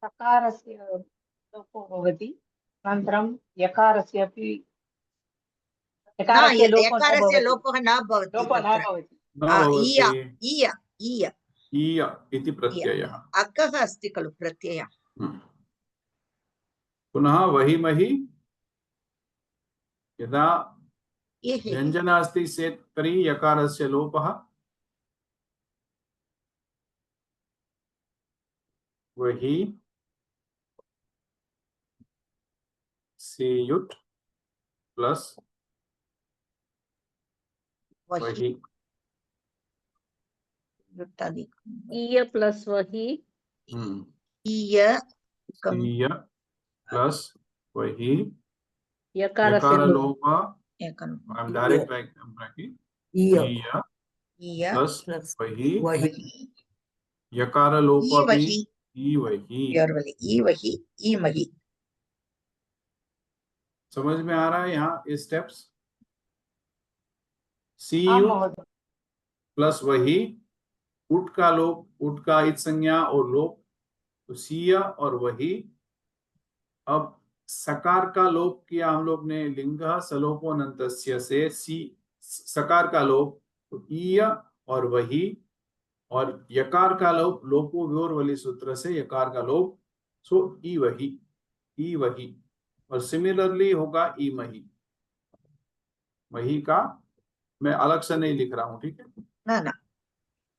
सकारस्य लोपो भवति, अनन्तरं यकारस्य अपि यकारस्य लोपः न भवति। न भवति। ईय ईय ईय इति प्रत्ययः। अकः अस्ति खलु प्रत्ययः। पुनः वहि महि यदा एः व्यञ्जन अस्ति चेत् तर्हि यकारस्य लोपः। वहि सेयुट् प्लस वहि ईय प्लस वही ईय प्लस वही यकार लोप डायरेक्ट ब्रैकेट ईय प्लस वही यकार लोप भी ई वही। ई वही समझ में आ रहा है यहाँ ये स्टेप्स। सी प्लस वही उठ का लोप, उठ का इत संज्ञा और लोप, तो सीय और वही। अब सकार का लोप किया हम लोग ने, लिंग सलोपोनन्तस्य से सी सकार का लोप, तो ईय और वही। और यकार का लोप लोपो व्योरवली सूत्र से यकार का लोप, सो ई वही, ई वही। और सिमिलरली होगा ई मही। मही का मैं अलग से नहीं लिख रहा हूं, ठीक है ना ना,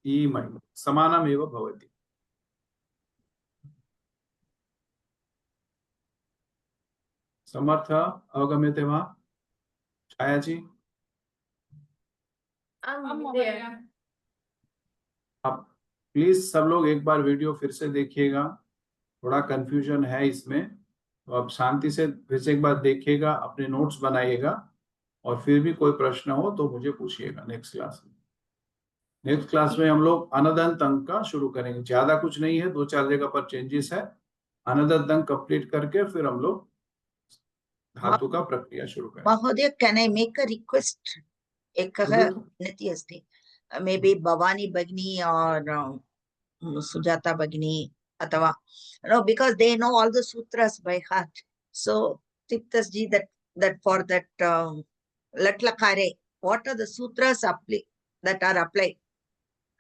ई मही समानमेव भवति। समर्थ अवगम्यते वा? छाया जी अब प्लीज सब लोग एक बार वीडियो फिर से देखिएगा, थोड़ा कंफ्यूजन है इसमें, तो आप शांति से फिर से एक बार देखिएगा, अपने नोट्स बनाइएगा, और फिर भी कोई प्रश्न हो तो मुझे पूछिएगा नेक्स्ट क्लास में। नेक्स्ट क्लास में हम लोग अनदंत अंक का शुरू करेंगे, ज्यादा कुछ नहीं है, 2-4 जगह पर चेंजेस है। अनदंत अंक कंप्लीट करके फिर हम लोग धातु का प्रक्रिया शुरू करेंगे। महोदय, can I make a request? एकः विनति अस्ति, मे बी भवानी भगिनी और सुजाता भगिनी अथवा no, because they know all the sutras by heart. So Tiptas ji, that for that lat lakare, what are the sutras that are applied?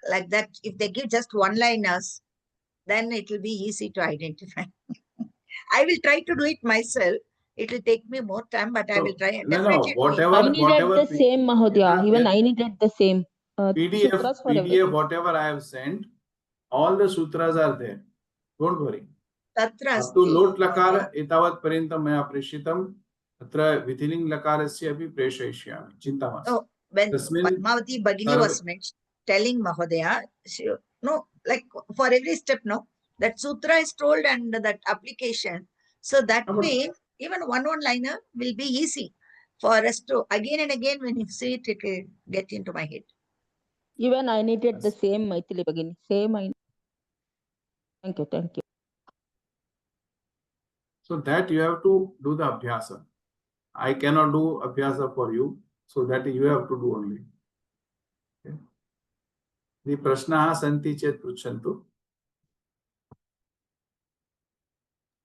Like that, if they give just one-liners, then it will be easy to identify. I will try to do it myself. It will take me more time, but I will try. Definitely. Whatever the same, Mahodaya. Even I needed the same. PDF, whatever I have sent, all the sutras are there. Don't worry. तो लोट लकार एतावत् पर्यन्तं मया प्रेषितम्, अत्र विधिलिङ्ग् लकारस्य अपि प्रेषयिष्यामि, चिन्ता मास्तु। When Padmavati Bhagini was telling Mahodaya, no, like for every step, no, that sutra is told and that application. So that way, even one-liner will be easy for us to, again and again, when you see it, it will get into my head. Even I needed the same, Maithili Bhagini. Same. Thank you, thank you. So that you have to do the abhyasa. I cannot do abhyasa for you, so that you have to do only. Okay. The prashnaः सन्ति चेत् पृच्छन्तु।